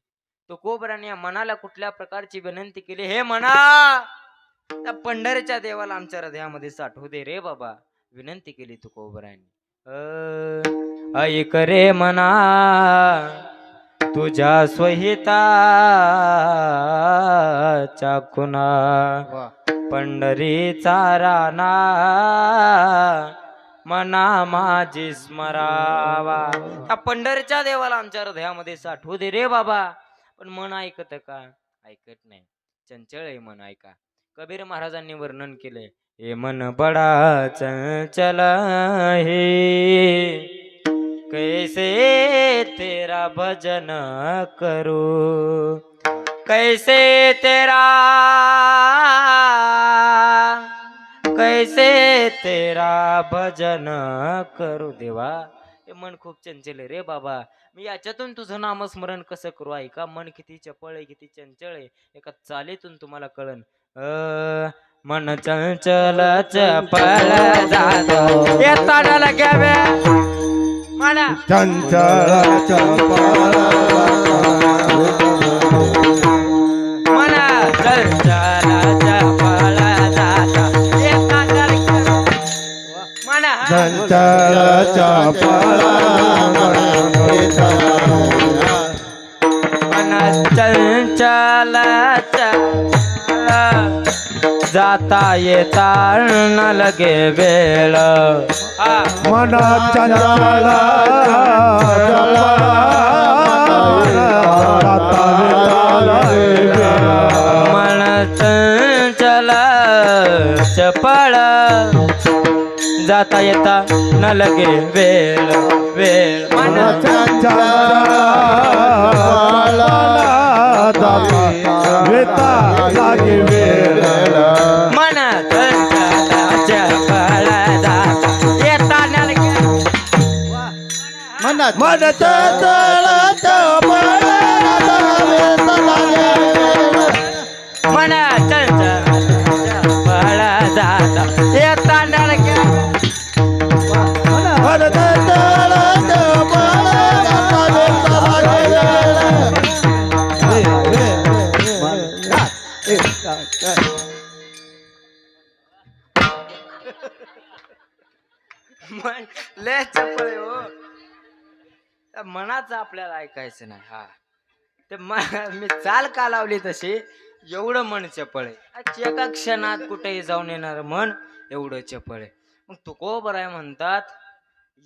तुकोबरांनी या मनाला कुठल्या प्रकारची विनंती केली, हे मना त्या पंढरीच्या देवाला आमच्या हृदयामध्ये साठवू दे रे बाबा, विनंती केली तुकोबरांनी. ऐक रे मना तुझ्या स्वहिताच्या खुना पंढरीचा राणा मना माझी स्मरावा. त्या पंढरीच्या देवाला आमच्या हृदयामध्ये साठवू दे रे बाबा. पण मन ऐकत का? ऐकत नाही, चंचल आहे मन. ऐका, कबीर महाराजांनी वर्णन केले, हे मन बडा चंचल है, कैसे तेरा भजन करो, कैसे तेरा भजन करू. देवा, हे मन खूप चंचल आहे रे बाबा, मी याच्यातून तुझं नामस्मरण कसं करू? ऐका, मन किती चपळ आहे, किती चंचल आहे, एका चालीतून तुम्हाला कळन. मन चंचल चपळ जातो येताना घ्यावे मला चंचल मला चंचल चपळ जातो येताना मला चंचल चपळ मन चंचल जाता येता न लगे वेळ. मन चंचल मन चंचल चपळ जाता येता न लगे वेळ वेळ. मन चंचल वेता लागे वेळ. मन चंचल चपळ जाता येता न लगे मन चंचल चपळ मन चंचल चपळ जाता येता न लगे मन चंचल मन लय चपळ आहे हो. त्या मनाचं आपल्याला ऐकायचं नाही. हा, ते मी चाल का लावली तशी, एवढं मन चपळ आहे. एका क्षणात कुठेही जाऊन येणार मन एवढं चपळ आहे. मग तुकोबराय म्हणतात,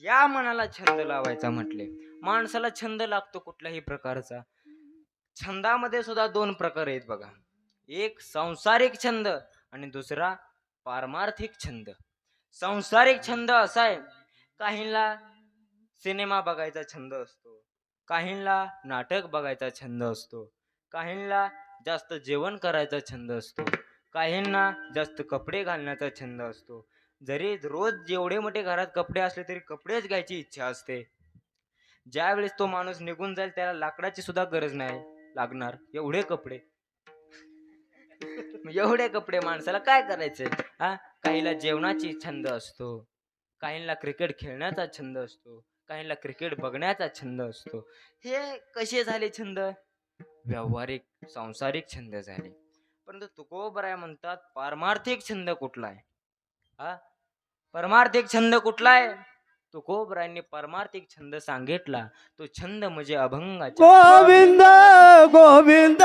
या मनाला छंद लावायचा म्हटले. माणसाला छंद लागतो कुठल्याही प्रकारचा. छंदामध्ये सुद्धा दोन प्रकार आहेत बघा, एक सांसारिक छंद आणि दुसरा पारमार्थिक छंद. सांसारिक छंद असा आहे, काहींना सिनेमा बघायचा छंद असतो, काहींना नाटक बघायचा छंद असतो, काहींना जास्त जेवण करायचा छंद असतो, काहींना जास्त कपडे घालण्याचा छंद असतो. जरी रोज जेवढे मोठे घरात कपडे असले तरी कपडेच घ्यायची इच्छा असते. ज्यावेळेस तो माणूस निघून जाईल त्याला लाकडाची सुद्धा गरज नाही लागणार, एवढे कपडे. एवढे कपडे माणसाला काय करायचंय? हा, काहीला जेवणाची छंद असतो, काहींना क्रिकेट खेळण्याचा छंद असतो, काहींना क्रिकेट बघण्याचा छंद असतो. हे कसे झाले छंद? व्यावहारिक सांसारिक छंद झाले. परंतु तुकोबराय म्हणतात पारमार्थिक छंद कुठला आहे? हा, परमार्थिक छंद कुठला आहे? तुकोबरायांनी परमार्थिक छंद सांगितला. तो छंद म्हणजे अभंगाचा. गोविंद गोविंद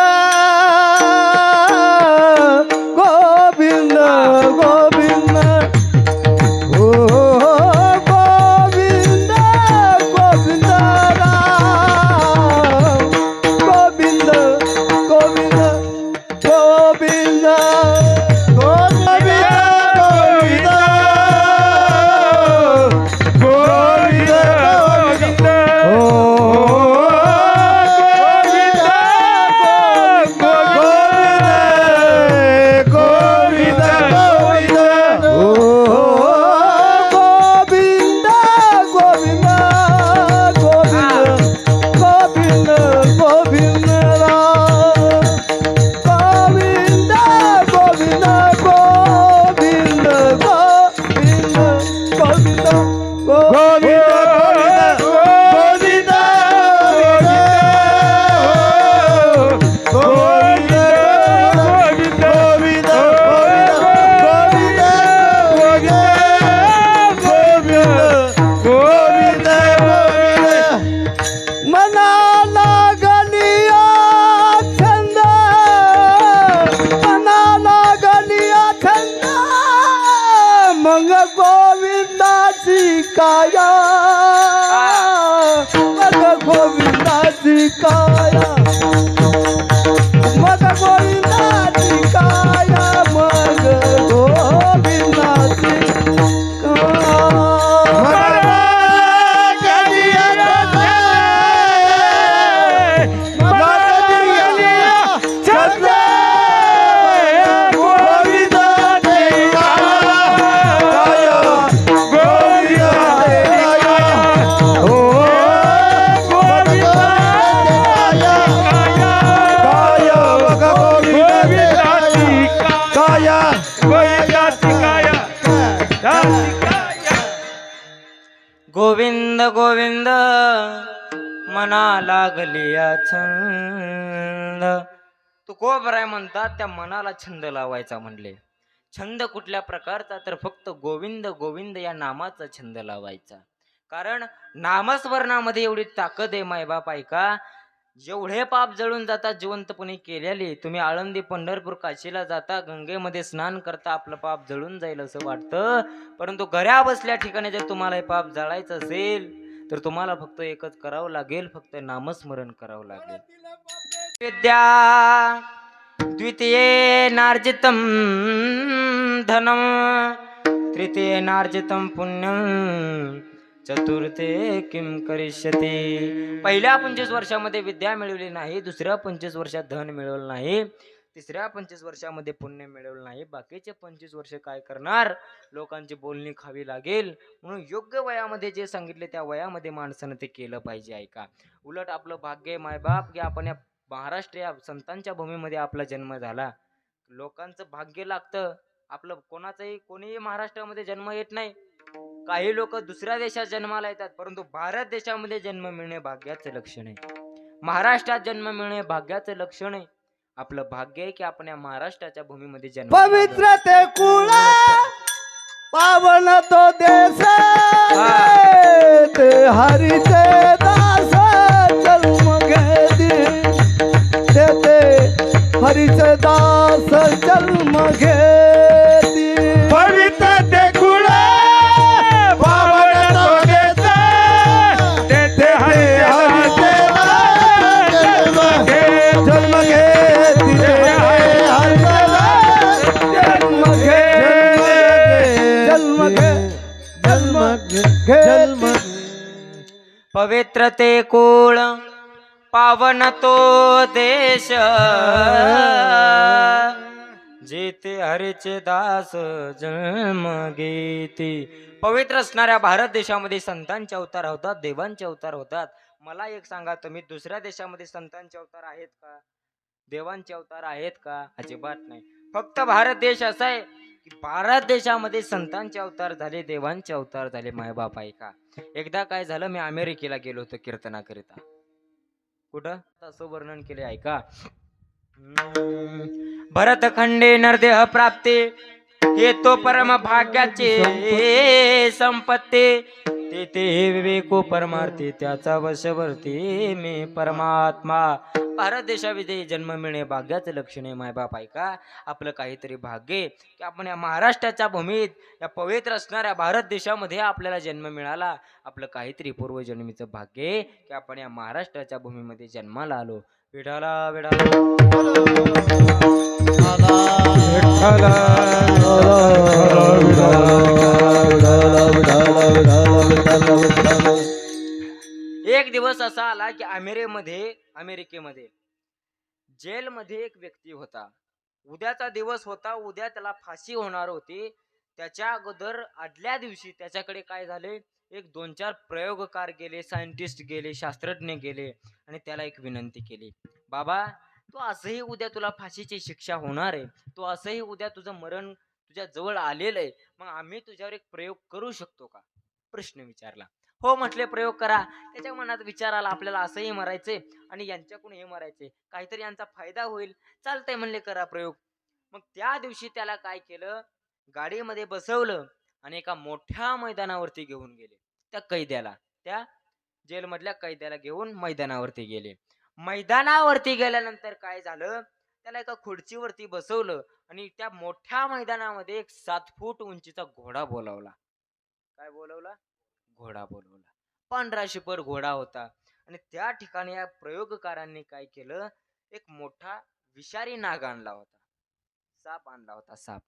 गोविंद गोविंद हो गोविंद गोविंद राम गोविंद गोविंद गोविंद गोविंद गोविंद गोविंद हो मग गोविंदाची काया मग गोविंदाची काया मग गोविंदाची काया मग गोविंदाची गोविंद गोविंद मना लागलिया छंद. तुकोबराय म्हणतात त्या मनाला छंद लावायचा म्हणले. छंद कुठल्या प्रकारचा? तर फक्त गोविंद गोविंद या नामाचा छंद लावायचा. कारण नामस्मरणामध्ये एवढी ताकद आहे मायबाप. ऐका, जेवढे पाप जळून जातात जिवंतपणे केलेले, तुम्ही आळंदी पंढरपूर काशीला जाता, गंगेमध्ये स्नान करता, आपलं पाप जळून जाईल असं वाटतं. परंतु घरा बसल्या ठिकाणी जर तुम्हाला हे पाप जाळायचं असेल तर तुम्हाला फक्त एकच करावं लागेल, फक्त नामस्मरण करावं लागेल. विद्या द्वितीये नार्जितम धनम तृतीये नार्जितम पुण्यम चतुर्थे किम करिष्यति. पहिल्या 25 वर्षामध्ये विद्या मिळवली नाही, दुसऱ्या 25 वर्षात धन मिळवलं नाही, तिसऱ्या 25 वर्षामध्ये पुण्य मिळवलं नाही, बाकीचे 25 वर्ष काय करणार? लोकांची बोलणी खावी लागेल. म्हणून योग्य वयामध्ये जे सांगितले त्या वयामध्ये माणसानं ते केलं पाहिजे. ऐका, उलट आपलं भाग्य मायबाप की आपण या महाराष्ट्र या संतांच्या भूमीमध्ये आपला जन्म झाला. लोकांचं भाग्य लागतं आपलं. कोणीही महाराष्ट्रामध्ये जन्म येत नाही. काही लोक दुसऱ्या देशात जन्माला येतात, परंतु भारत देशामध्ये जन्म मिळणे भाग्याचं लक्षण आहे. महाराष्ट्रात जन्म मिळणे भाग्याचं लक्षण आहे. आपलं भाग्य आहे की आपण या महाराष्ट्राच्या भूमीमध्ये जन्म. पवित्र ते कुळ पावन तो देश ते हरीचे दास जन्म घेती ते हरीचे दास जन्म घेती. पवित्र ते कुळ पावन तो देश तेथे हरीचे दास जन्म घेती जन्म जन्म पवित्र ते कुळ पावन तो देश जेथे हरीचे दास जन्म घेती. पवित्र असणाऱ्या भारत देशामध्ये संतांचे अवतार होतात, देवांचे अवतार होतात. मला एक सांगा, तुम्ही दुसऱ्या देशामध्ये संतांचे अवतार आहेत का? देवांचे अवतार आहेत का? अजिबात नाही. फक्त भारत देश असा आहे की भारत देशामध्ये संतांचे अवतार झाले, देवांचे अवतार झाले. मायबाप ऐका, एकदा काय झालं, मी अमेरिकेला गेलो होतो कीर्तनाकरिता. कुठं? असं वर्णन केले ऐका. भरतखंडे नरदेह प्राप्ते हे तो परम भाग्याचे संपत्ती ते विवेको परमार्थी त्याचा वशवर्ती मी परमात्मा. भारत देशाविषयी जन्म मिळणे भाग्याचं लक्षण आहे मायबाप. ऐका आपलं काहीतरी भाग्य आहे की आपण या महाराष्ट्राच्या भूमीत या पवित्र असणाऱ्या भारत देशामध्ये आपल्याला जन्म मिळाला. आपलं काहीतरी पूर्वजन्मीचं भाग्य आहे की आपण या महाराष्ट्राच्या भूमीमध्ये जन्माला आलो. विठाला विठाला एक दिवस असा आला की अमेरिकेमध्ये जेलमध्ये एक व्यक्ती होता. उद्याचा दिवस होता, उद्या त्याला फाशी होणार होती. त्याच्या अगोदर आदल्या दिवशी त्याच्याकडे काय झाले, एक 2-4 प्रयोगकार गेले, सायंटिस्ट गेले, शास्त्रज्ञ गेले आणि त्याला एक विनंती केली, बाबा तू असंही उद्या तुला फाशीची शिक्षा होणार आहे, तू असंही उद्या तुझं मरण तुझ्या जवळ आलेलं आहे, मग आम्ही तुझ्यावर एक प्रयोग करू शकतो का? प्रश्न विचारला. हो म्हटले, प्रयोग करा. त्याच्या मनात विचार आला, आपल्याला असंही मरायचे आणि यांच्याकडून हे मरायचे, काहीतरी यांचा फायदा होईल, चालतंय म्हणले, करा प्रयोग. मग त्या दिवशी त्याला काय केलं, गाडीमध्ये बसवलं आणि एका मोठ्या मैदानावरती घेऊन गेले. त्या जेलमधल्या कैद्याला घेऊन मैदानावरती गेले. मैदानावरती गेल्यानंतर काय झालं, त्याला एका खुर्चीवरती बसवलं आणि त्या मोठ्या मैदानामध्ये एक 7 फूट उंचीचा घोडा बोलावला. काय बोलवला? घोडा बोलवला. पांढरा शिपर घोडा होता आणि त्या ठिकाणी या प्रयोगकारांनी काय केलं, एक मोठा विषारी नाग आणला होता, साप आणला होता, साप.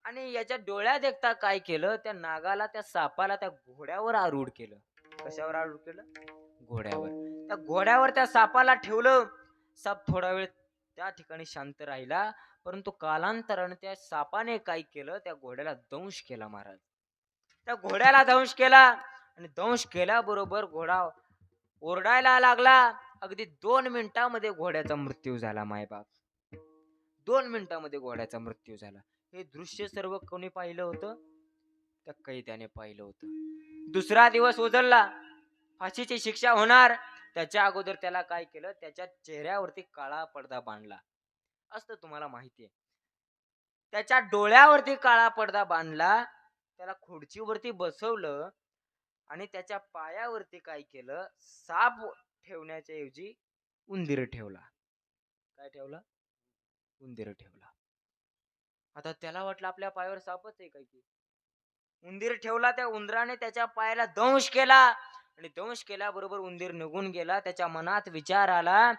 आणि याच्या डोळ्यात देखता काय केलं, त्या नागाला, त्या सापाला त्या घोड्यावर आरूढ केलं. कशावर आरूढ केलं? घोड्यावर. त्या घोड्यावर त्या सापाला ठेवलं. साप थोडा वेळ त्या ठिकाणी शांत राहिला, परंतु कालांतराने त्या सापाने काय केलं, त्या घोड्याला दंश केला महाराज. त्या घोड्याला दंश केला आणि दंश केल्याबरोबर घोडा ओरडायला लागला. अगदी 2 मिनिटांमध्ये घोड्याचा मृत्यू झाला मायबाप. 2 मिनिटांमध्ये घोड्याचा मृत्यू झाला. हे दृश्य सर्व कोणी पाहिलं होतं? त्या कैद्याने पाहिलं होतं. दुसरा दिवस उजळला, फाशीची शिक्षा होणार. त्याच्या अगोदर त्याला काय केलं, त्याच्या चेहऱ्यावरती काळा पडदा बांधला असतं, तुम्हाला माहितीये. त्याच्या डोळ्यावरती काळा पडदा बांधला, त्याला खुर्चीवरती बसवलं आणि त्याच्या पायावरती काय केलं, साप ठेवण्याच्या ऐवजी उंदीर ठेवला. काय ठेवला? उंदीर ठेवला. आता त्याला वाटलं आपल्या पायावर सापच आहे काय की. उंदीर ठेवला. त्या उंदराने त्याच्या पायाला दंश केला आणि दंश केल्याबरोबर उंदीर निघून गेला. त्याच्या मनात विचार आला,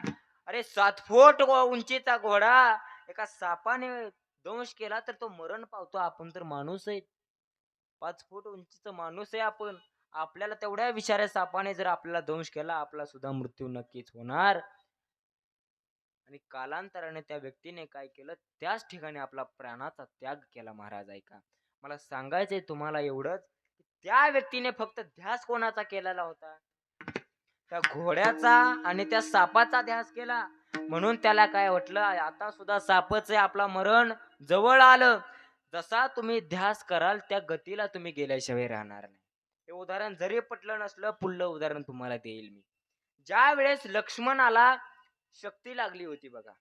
अरे 7 फूट उंचीचा घोडा एका सापाने दंश केला तर तो मरण पावतो, आपण तर माणूस आहे, 5 फूट उंचीचा माणूस आहे आपण, आपल्याला तेवढ्या विचारा सापाने जर आपल्याला दंश केला, आपला सुद्धा मृत्यू नक्कीच होणार. आणि कालांतराने त्या व्यक्तीने काय केलं, त्याच ठिकाणी आपला प्राणाचा त्याग केला महाराज. ऐका, मला सांगायचंय तुम्हाला एवढंच, त्या व्यक्तीने फक्त ध्यास कोणाचा केलेला होता? त्या घोड्याचा आणि त्या सापाचा ध्यास केला. म्हणून त्याला काय वाटलं, आता सुद्धा सापच आहे, आपला मरण जवळ आलं. जसा तुम्ही ध्यास कराल त्या गतीला तुम्ही गेल्याशिवाय राहणार नाही. हे उदाहरण जरी पटलं नसलं, पुढलं उदाहरण तुम्हाला देईल मी. ज्या वेळेस लक्ष्मणाला शक्ती लागली होती बघा,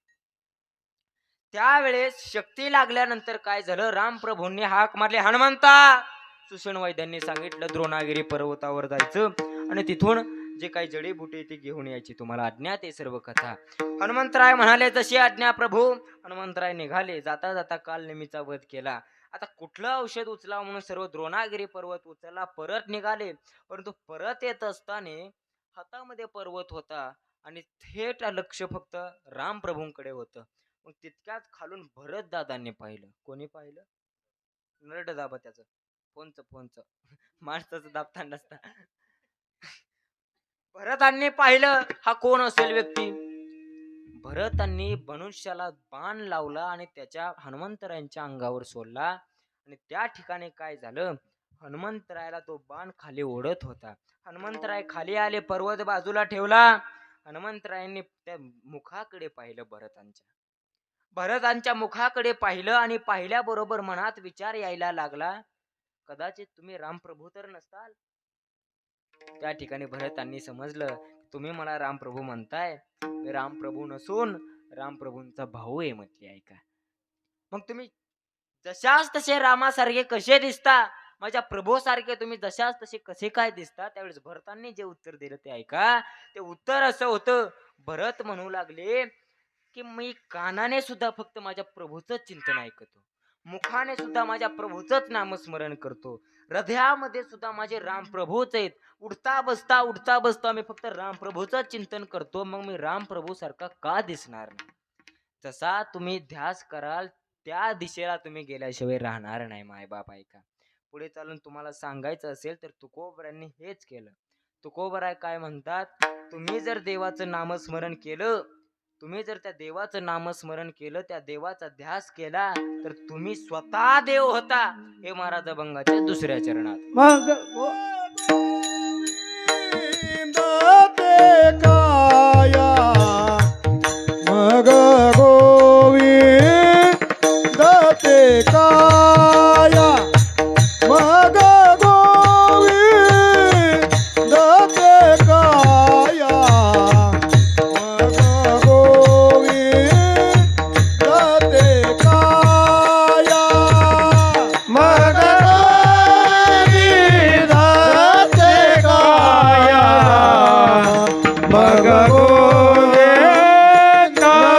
त्यावेळेस शक्ती लागल्यानंतर काय झालं, रामप्रभूंनी हाक मारली, हनुमंता. सुषण वैद्यांनी सांगितलं द्रोणागिरी पर्वतावर जायचं आणि तिथून जे काही जडीबुटी ती घेऊन यायची. तुम्हाला अज्ञात आहे सर्व कथा. हनुमंतराय म्हणाले, जशी आज्ञा प्रभू. हनुमंतराय निघाले. जाता जाता काल नेमीचा वध केला. आता कुठलं औषध उचला म्हणून सर्व द्रोणागिरी पर्वत उचलला, परत निघाले. परंतु परत येत असताना हातामध्ये पर्वत होता आणि थेट लक्ष फक्त रामप्रभूंकडे होतं. मग तितक्याच खालून भरत दादांनी पाहिलं. कोणी पाहिलं? नरड दाबा त्याचं, फोनच माणसाचं दाबता नसता. भरतांनी पाहिलं, हा कोण असेल व्यक्ती. भरतांनी मनुष्याला बाण लावला आणि त्याच्या हनुमंतरायांच्या अंगावर सोडला आणि त्या ठिकाणी काय झालं, हनुमंतरायाला तो बाण खाली ओढत होता. हनुमंतराय खाली आले, पर्वत बाजूला ठेवला. हनुमंतरायांनी त्या मुखाकडे पाहिलं, भरतांच्या मुखाकडे पाहिलं आणि पाहिल्याबरोबर मनात विचार यायला लागला, कदाचित तुम्ही रामप्रभू तर नसताल. त्या ठिकाणी भरतांनी समजलं, तुम्ही मला रामप्रभू म्हणताय, मी रामप्रभू नसून रामप्रभूंचा भाऊ आहे म्हटली. ऐका मग तुम्ही जशाच तसे रामासारखे कसे दिसता, माझ्या प्रभू सारखे तुम्ही जशाच तसे कसे काय दिसता. त्यावेळेस भरतांनी जे उत्तर दिलं ते ऐका. ते उत्तर असं होतं, भरत म्हणू लागले की मी कानाने सुद्धा फक्त माझ्या प्रभूचं चिंतन ऐकतो, मुखाने सुद्धा माझ्या प्रभूचंच नामस्मरण करतो, हृदयामध्ये सुद्धा माझे रामप्रभूच आहेत. उठता बसता मी फक्त रामप्रभूचं चिंतन करतो. मग मी रामप्रभू सारखा का दिसणार नाही? जसा तुम्ही ध्यास कराल त्या दिशेला तुम्ही गेल्याशिवाय राहणार नाही मायबाप. ऐका पुढे चालून तुम्हाला सांगायचं असेल तर तुकोबरांनी हेच केलं. तुकोबराय काय म्हणतात, तुम्ही जर देवाचं नामस्मरण केलं, तुम्ही जर त्या देवाचं नामस्मरण केलं, त्या देवाचा ध्यास केला, तर तुम्ही स्वतः देव होता. हे महाराज अभंगाच्या दुसऱ्या चरणात. मग ते काया मग गोविंद ते काया मग गोविंद ते काया मग गोविंद ते काया मग गोविंद ते काया मग गोविंद ते काया मग गोविंद ते काया मग गोविंद ते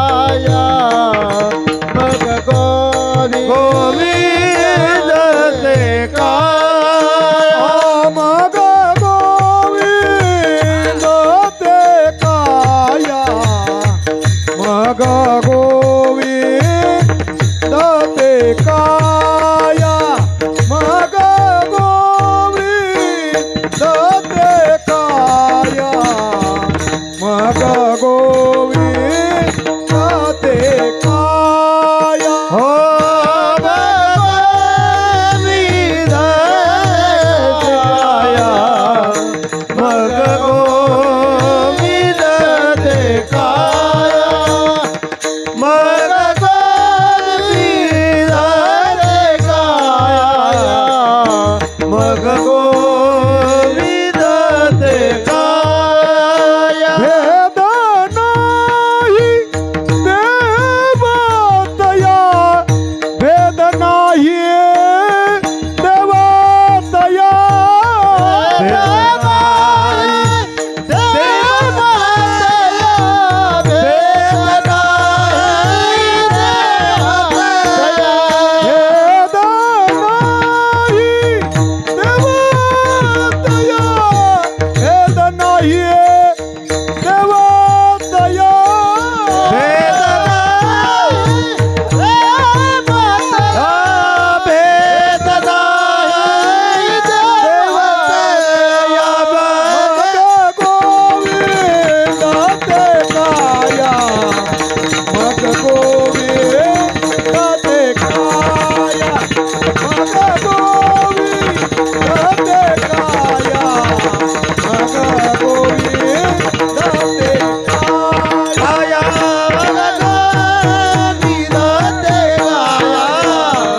काया मग गोविंद ते काया मग गोविंद ते काया मग गोविंद ते काया मग गोविंद ते काया हो गोविंद ते काया मग गोविंद ते काया मग गोविंद ते काया मग गोविंद ते काया भेद नाही देवतया भेद नाही देवतया भेद नाही देवतया भेद नाही देवतया भेद नाही देवतया भेद नाही देवतया भेद भेद नाही देवतया मग गोविंद ते काया मग गोविंद ते काया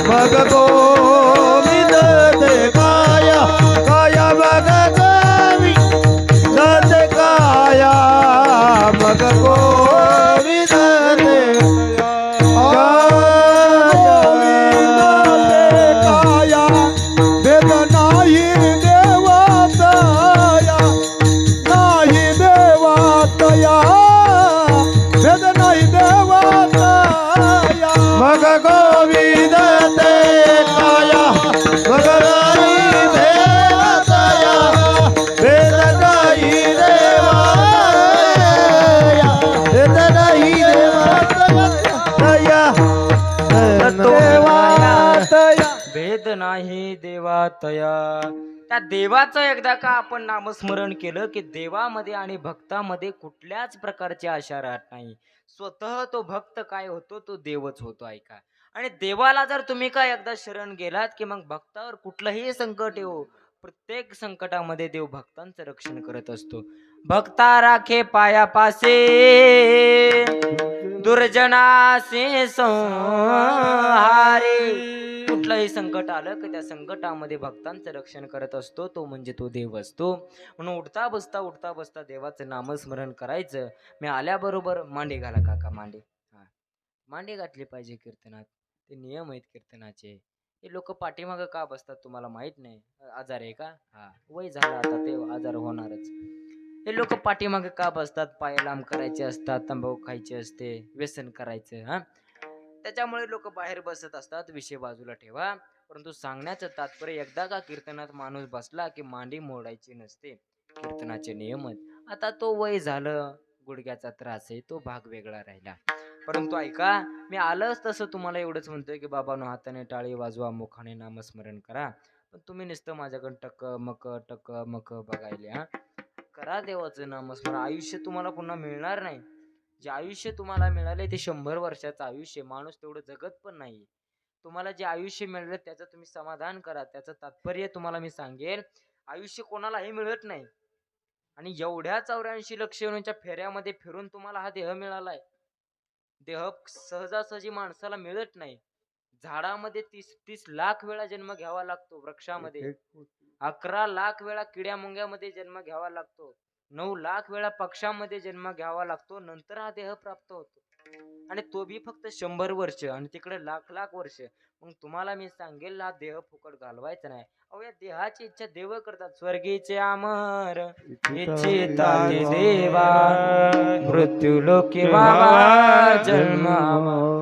मग गोविंद ते काया मग गोविंद ते काया मग गोविंद ते काया मग गोविंद ते काया काया मग गोविंद ते काया मग गोविंद ते काया भेद नाही देवातया नाही देवातया भेद नाही देवातया मग गोविंद ते काया मग नाही देवातया भेद नाही देवातया भेद नाही देवातया देवातया भेद नाही देवातया. त्या देवाचं एकदा का आपण नामस्मरण केलं की देवामध्ये आणि भक्तामध्ये कुठल्याच प्रकारची आशा राहत नाही. स्वतः तो भक्त काय होतो, तो देवच होतो. ऐका आणि देवाला जर तुम्ही काय एकदा शरण गेलात की मग भक्तावर कुठलंही संकट येऊ, प्रत्येक संकटामध्ये देव भक्तांचं रक्षण करत असतो. भक्ता राखे पायापासे दुर्जनासे संहारे. कुठलंही संकट आलं की त्या संकटामध्ये भक्तांचं रक्षण करत असतो तो म्हणजे तो देव असतो. म्हणून उठता बसता देवाचं नामस्मरण करायचं. मी आल्याबरोबर मांडी घाला काका, मांडी मांडी घातली पाहिजे कीर्तनात. ते नियम आहेत कीर्तनाचे. हे लोक पाठीमागं का बसतात तुम्हाला माहित नाही? आजार आहे का? हा, वय झालं आता ते आजार होणारच. हे लोक पाठीमागे का बसतात? पाय लांब करायचे असतात, तंबाखू खायचे असते, व्यसन करायचं. हा, त्याच्यामुळे लोक बाहेर बसत असतात. विषय बाजूला ठेवा. परंतु सांगण्याचं तात्पर्य, एकदा का कीर्तनात माणूस बसला की मांडी मोडायची नसते. कीर्तनाचे नियम. आता तो वय झालं, गुडघ्याचा त्रास आहे, तो भाग वेगळा राहिला. परंतु ऐका, मी आलंच तसं तुम्हाला एवढंच म्हणतोय की बाबांनो, हाताने टाळी वाजवा, मुखाने नामस्मरण करा. पण तुम्ही नुसतं माझ्याकडे टक मक बघायले. हा, करा देवाचं नामस्मरण. आयुष्य तुम्हाला पुन्हा मिळणार नाही. जे आयुष्य तुम्हाला मिळाले ते 100 वर्षाचं आयुष्य. माणूस तेवढं जगत पण नाही. तुम्हाला जे आयुष्य मिळालं त्याचं तुम्ही समाधान करा. त्याचं तात्पर्य तुम्हाला मी सांगेल, आयुष्य कोणालाही मिळत नाही. आणि एवढ्या 84 लक्ष योनीच्या फेऱ्यामध्ये फिरून तुम्हाला हा देह मिळालाय. देह सहजासहजी माणसाला मिळत नाही. झाडामध्ये 30 लाख वेळा जन्म घ्यावा लागतो. वृक्षामध्ये 11 लाख वेळा किड्या मुंग्यामध्ये जन्म घ्यावा लागतो. 9 लाख वेळा पक्षामध्ये जन्म घ्यावा लागतो. नंतर हा देह प्राप्त होतो. आणि तो बी फक्त 100 वर्ष, आणि तिकडे लाख वर्ष. मग तुम्हाला मी सांगेल, हा देह फुकट घालवायचा नाही. अहो, या देहाची इच्छा देव करतात. स्वर्गीचे अमर इच्छिता ते देवा, मृत्यू लोके बाबा जन्म.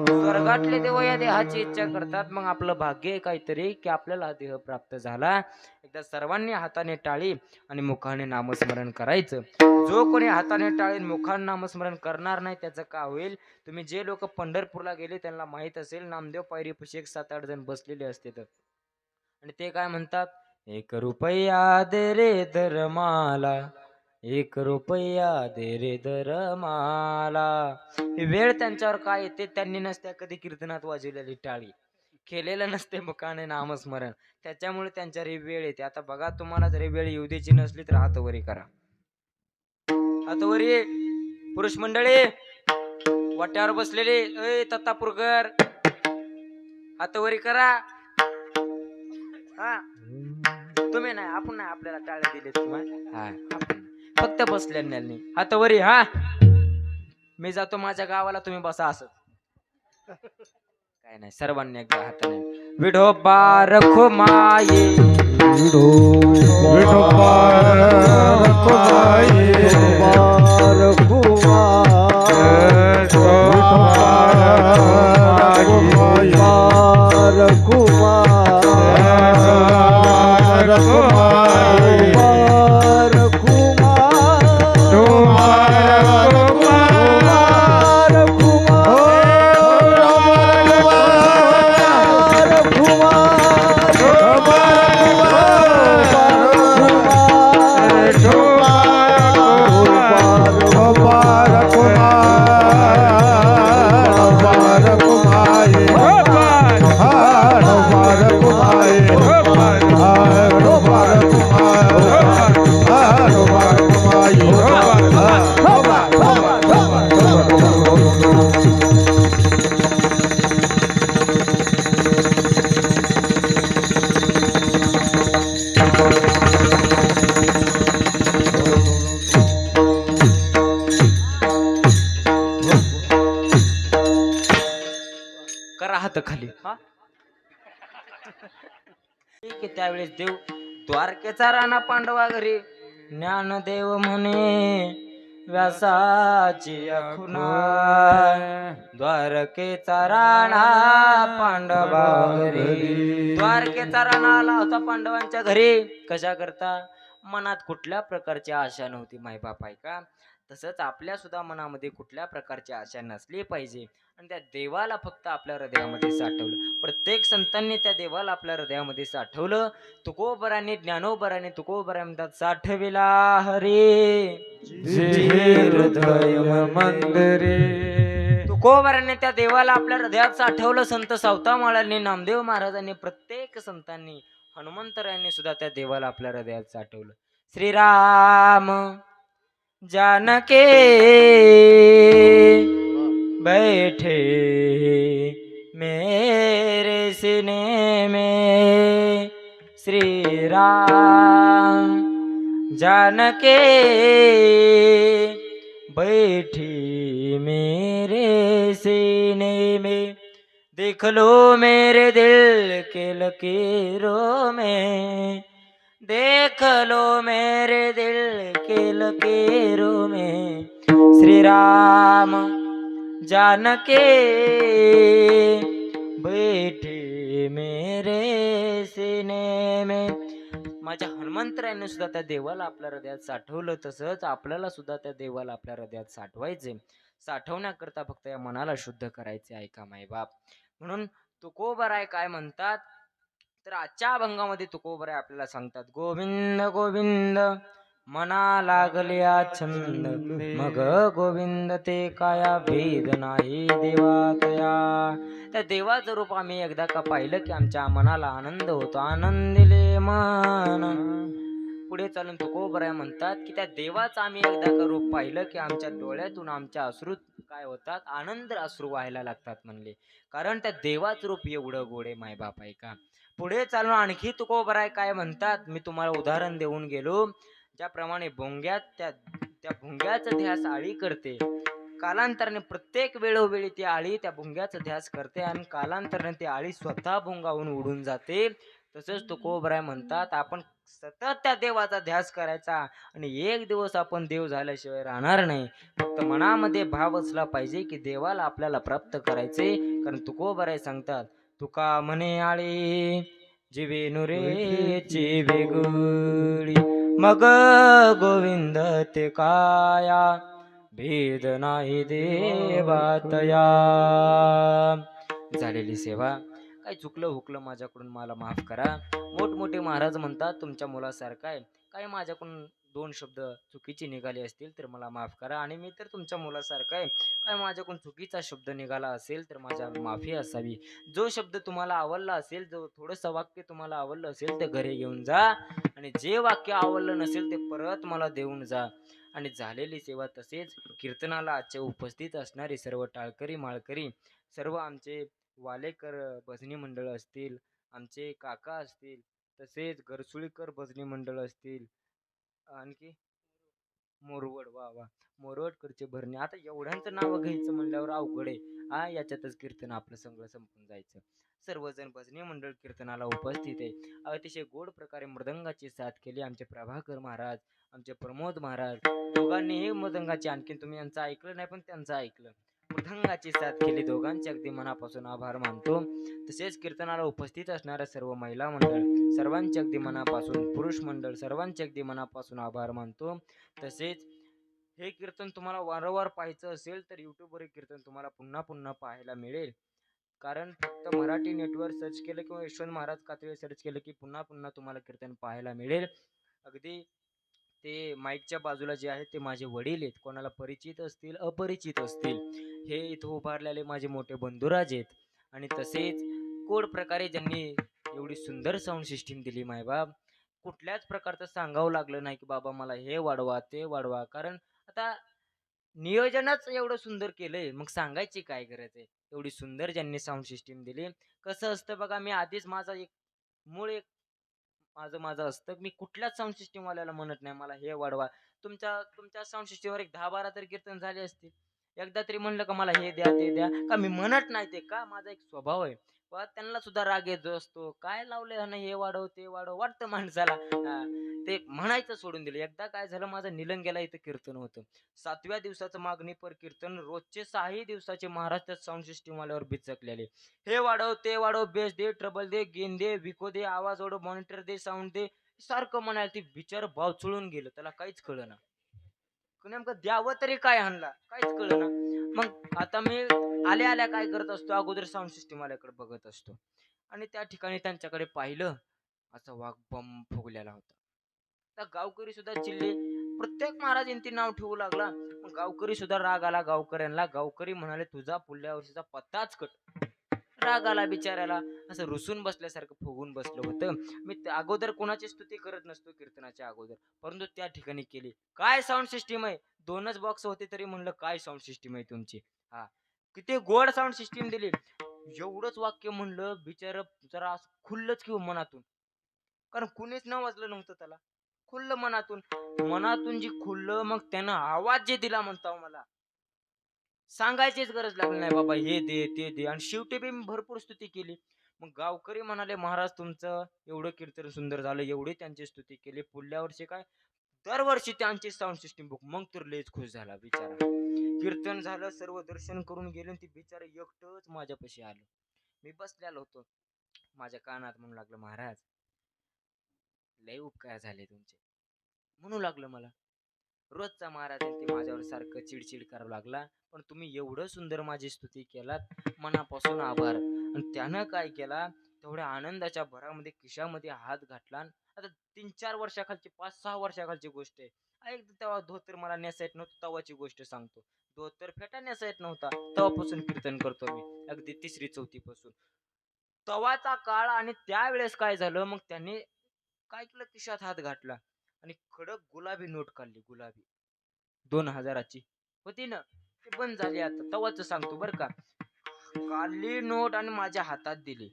स्वर्गातले देव या देहाची इच्छा करतात. मग आपलं भाग्य आहे काहीतरी की आपल्याला हा देह प्राप्त झाला. एकदा सर्वांनी हाताने टाळी आणि मुखाने नामस्मरण करायचं. जो कोणी हाताने टाळी मुखाने नामस्मरण करणार नाही त्याचं का होईल? तुम्ही जे लोक पंढरपूरला गेले त्यांना माहित असेल, नामदेव पायरीपाशी 7-8 जण बसलेले असते आणि ते काय म्हणतात? 1 रुपया दे रे दरमाला, 1 रुपया दे रे दरमाला. वेळ त्यांच्यावर काय येते? त्यांनी नसत्या कधी कीर्तनात वाजवलेली टाळी, केलेलं नसते मुखाने नामस्मरण, त्याच्यामुळे त्यांच्यावर ही वेळ येते. आता बघा, तुम्हाला जरी वेळ येऊ द्यायची नसली तर हातवरी करा. हातवरी पुरुष मंडळी, वाट्यावर बसलेले, ए तत्तापूरकर, हातवरी करा. हा, तुम्ही नाही, आपण नाही, आपल्याला टाळ्या दिले तुम्हाला. हा, फक्त बसल्याने हातवरी. हा, मी जातो माझ्या गावाला, तुम्ही बसा असं काय नाही. सर्वांनी एकदा हाताने विठोबा रखो माये, विठोबा रखो माये, करा हात खाली. हा, ठीक आहे. त्यावेळेस देव द्वारकेचा राणा पांडवा घरी, ज्ञानदेव म्हणे व्यासाची खुना. द्वारकेचा राणा पांडवा घरी. द्वारकेचा राणा आला होता पांडवांच्या घरी. कशा करता? मनात कुठल्या प्रकारची आशा नव्हती. मायबाप आहे का? तसंच आपल्या सुद्धा मनामध्ये कुठल्या प्रकारची आशा नसली पाहिजे. आणि त्या देवाला फक्त आपल्या हृदयामध्ये साठवलं. प्रत्येक संतांनी त्या देवाला आपल्या हृदयामध्ये साठवलं. तुकोबराने, ज्ञानोबराने, तुकोबरा म्हणतात, साठविला हरे हृदय मंदिरे. तुकोबराने त्या देवाला आपल्या हृदयात साठवलं. संत सावतामाळांनी, नामदेव महाराजांनी, प्रत्येक संतांनी, हनुमंतरायांनी सुद्धा त्या देवाला आपल्या हृदयात साठवलं. श्रीराम जानके बैठे मेरे सीने में श्री राम जानके बैठी मेरे सीने में देख लो मेरे दिल के लकीरों में देख लो मेरे दिल के लकीरों में श्री राम जानके बैठे मेरे सीने में. माझ्या हनुमंतरायाने सुद्धा त्या देवाला आपल्या हृदयात साठवलं, तसंच आपल्याला सुद्धा त्या देवाला आपल्या हृदयात साठवायचे. साठवण्याकरता फक्त या मनाला शुद्ध करायचे आहे का मायबाप. म्हणून तुकोबराय काय म्हणतात, तर आजच्या अभंगामध्ये तुकोबराय आपल्याला सांगतात, गोविंद गोविंद मना लागल्या छंद मग गोविंद ते काया भेद नाही देवातया. त्या देवाचं रूप आम्ही एकदा का पाहिलं की आमच्या मनाला आनंद होतो, आनंदिले मन. पुढे चालून तुकोबराय म्हणतात की त्या देवाचं आम्ही एकदा का रूप पाहिलं की आमच्या डोळ्यातून आमच्या अश्रू काय होतात, आनंद अश्रू व्हायला लागतात म्हणले. कारण त्या देवाचं रूप एवढं गोडे मायबाप आहे का. पुढे चालून आणखी तुकोबराय काय म्हणतात, मी तुम्हाला उदाहरण देऊन गेलो. ज्याप्रमाणे भोंग्यात त्या भुंग्याचं ध्यास आळी करते, कालांतराने प्रत्येक वेळोवेळी ती आळी त्या भुंग्याचा ध्यास करते आणि कालांतराने ती आळी स्वतः भुंगावून उडून जाते. तसंच तुकोबराय म्हणतात आपण सतत त्या देवाचा ध्यास करायचा आणि एक दिवस आपण देव झाल्याशिवाय राहणार नाही. फक्त मनामध्ये भाव असला पाहिजे की देवाला आपल्याला प्राप्त करायचे. कारण तुकोबराय सांगतात, तुका म्हणे आळी जीवे नुरेची वेगळी मग गोविंद ते काया भेद नाही देवातया. झालेली सेवा काय चुकलं हुकलं माझ्याकडून मला माफ करा. मोठमोठे महाराज म्हणतात तुमच्या मुलासारखा आहे, काही माझ्याकडून दोन शब्द चुकीचे निघाले असतील तर मला माफ करा. आणि मी तर तुमच्या मुलासारखा आहे, काय माझ्याकडून चुकीचा शब्द निघाला असेल तर माझ्या माफी असावी. जो शब्द तुम्हाला आवडला असेल, जो थोडंसं वाक्य तुम्हाला आवडलं असेल ते घरी घेऊन जा आणि जे वाक्य आवडलं नसेल ते परत मला देऊन जा. आणि झालेली सेवा तसेच कीर्तनाला आजचे उपस्थित असणारे सर्व टाळकरी माळकरी, सर्व आमचे वालेकर भजनी मंडळ असतील, आमचे काका असतील, तसेच गरसुळीकर भजनी मंडळ असतील, आणखी मोरवड वा वा मोरवडकरचे भरणे. आता एवढ्यांचं नाव घ्यायचं म्हणल्यावर अवघड आहे. याच्यातच कीर्तन आपलं सगळं संपून जायचं. सर्वजण भजनी मंडळ कीर्तनाला उपस्थित आहे. अतिशय गोड प्रकारे मृदंगाची साथ केली आमचे प्रभाकर महाराज, आमचे प्रमोद महाराज. दोघांनीही मृदंगाची, आणखीन तुम्ही यांचं ऐकलं नाही पण त्यांचं ऐकलं, मृदंगाची साथ केली. दोघांचे अगदी मनापासून आभार मानतो. तसेच कीर्तनाला उपस्थित असणाऱ्या सर्व महिला मंडळ सर्वांचे अगदी मनापासून, पुरुष मंडळ सर्वांचे अगदी मनापासून आभार मानतो. तसेच हे कीर्तन तुम्हाला वारंवार पाहायचं असेल तर युट्यूबवर हे कीर्तन तुम्हाला पुन्हा पुन्हा पाहायला मिळेल. कारण फक्त मराठी नेटवर सर्च केलं किंवा यशवंत महाराज कात्रे सर्च केलं की पुन्हा पुन्हा तुम्हाला कीर्तन पाहायला मिळेल. अगदी ते माईकच्या बाजूला जे आहे ते माझे वडील आहेत, कोणाला परिचित असतील अपरिचित असतील. हे इथं उभारलेले माझे मोठे बंधुराज आहेत. आणि तसेच गोड प्रकारे ज्यांनी एवढी सुंदर साऊंड सिस्टीम दिली मायबाप, कुठल्याच प्रकारचं सांगावं लागलं नाही की बाबा मला हे वाढवा ते वाढवा. कारण आता नियोजनच एवढं सुंदर केलंय, मग सांगायची काय गरज आहे. एवढी सुंदर ज्यांनी साऊंड सिस्टीम दिली. कसं असतं बघा, मी आधीच माझा एक मूळ एक माझं माझं असतं, मी कुठल्याच साऊंड सिस्टीम वाल्याला म्हणत नाही मला हे वाढवा. तुमच्या साऊंड सिस्टीमवर एक 10-12 तरी कीर्तन झाले असतील. एकदा तरी म्हणलं का मला हे द्या ते द्या, का मी म्हणत नाही ते, का माझा एक स्वभाव आहे. पण त्यांना सुद्धा राग येत असतो, काय लावले ना हे वाढव ते वाढव, वाटतं माणसाला. ते म्हणायचं सोडून दिलं. एकदा काय झालं, माझं निलंग्याला इथं कीर्तन होतं. 7व्या दिवसाचं मागणी पर कीर्तन, रोजचे 6ही दिवसाचे महाराष्ट्रात साऊंड सिस्टीम वाल्यावर बिचकलेले. हे वाढव ते वाढव, बेस दे, ट्रबल दे, गेन दे, विको दे, आवाज वाढव, मॉनिटर दे, साऊंड दे, सारखं म्हणायला. ते बिचार भाव चुळून गेलं, त्याला काहीच कळना. नेमकं द्यावं तरी काय ह्यांना, काहीच कळना. मग आता मी आल्या आल्या काय करत असतो, अगोदर साऊंड सिस्टीम वाल्याकडे बघत असतो आणि त्या ठिकाणी त्यांच्याकडे पाहिलं, असा वाघ बम फुगलेला होता. त्या गावकरी सुद्धा चिल्ले, प्रत्येक महाराजांची नाव ठेवू लागला. मग गावकरी सुद्धा राग आला गावकऱ्यांना. गावकरी म्हणाले, तुझा पुढल्या वर्षीचा पत्ताच कट. राग आला बिचाऱ्याला, असं रुसून बसल्यासारखं फुगून बसलं होतं. मी अगोदर कोणाची स्तुती करत नसतो कीर्तनाच्या अगोदर, परंतु त्या ठिकाणी केली. काय साऊंड सिस्टीम आहे, 2च बॉक्स होते तरी म्हणलं काय साऊंड सिस्टीम आहे तुमची. हा, किती गोड साऊंड सिस्टीम दिली. एवढंच वाक्य म्हणलं बिचार जरा असं खुललंच किंवा मनातून, कारण कुणीच न वाजलं नव्हतं त्याला. खुललं मनातून, मनातून जी खुललं, मग त्यानं आवाज जे दिला म्हणता मला सांगायचीच गरज लागली नाही बाबा, हे दे ते दे. आणि शेवटी बी मी भरपूर स्तुती केली. मग गावकरी म्हणाले, महाराज तुमचं एवढं कीर्तन सुंदर झालं, एवढी त्यांची स्तुती केली. पुढल्या वर्षी काय, दरवर्षी त्यांची साऊंड सिस्टीम बुक. मग तर लयच खुश झाला बिचारा. कीर्तन झालं, सर्व दर्शन करून गेले, ती बिचारा एकटंच माझ्यापाशी आलं. मी बसलेलो होतो, माझ्या कानात म्हणू लागलं, महाराज लय उपकार झाले तुमचे, म्हणू लागलं मला. रोजचा महाराज ते माझ्यावर सारखं चिडचिड करावं लागला, पण तुम्ही एवढं सुंदर माझी स्तुती केलात, मनापासून आभार. आणि त्यानं काय केला, तेवढ्या आनंदाच्या भरामध्ये खिशामध्ये हात घातला. आता 3-4 वर्षाखालची, 5-6 वर्षाखालची गोष्ट आहे. एकदा तेव्हा धोतर मला नेसा येत नव्हतं, तेव्हाची गोष्ट सांगतो. धोतर फेटा नेसा येत नव्हता, तेव्हापासून कीर्तन करतो मी, अगदी 3री-4थी पासून. तवाचा काळ. आणि त्यावेळेस काय झालं, मग त्याने काय केलं, खिशात हात घातला आणि कडक गुलाबी नोट काढली. गुलाबी 2000ची होती ना, ती बंद झाली आता, तवाच सांगतो बर का. काढली नोट आणि माझ्या हातात दिली.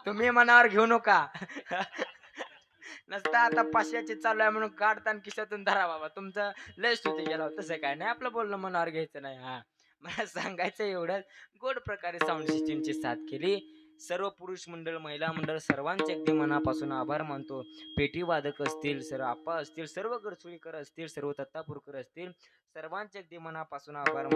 तुम्ही मनावर घेऊ नका. नसता आता 500ची चालू आहे म्हणून काढता आणि खिशातून धरा बाबा, तुमचं लय स्तुती केला, तसं काय नाही, आपलं बोलणं मनावर घ्यायचं नाही. हा, मला सांगायचं एवढंच, गोड प्रकारे साऊंड सिस्टीमची साथ केली. सर्व पुरुष मंडळ, महिला मंडळ सर्वांचे अगदी मनापासून आभार मानतो. पेटी वादक असतील, सर्व आप्पा असतील, सर्व गडसुळीकर असतील, सर्व दत्तापूरकर असतील, सर्वांचे अगदी मनापासून आभार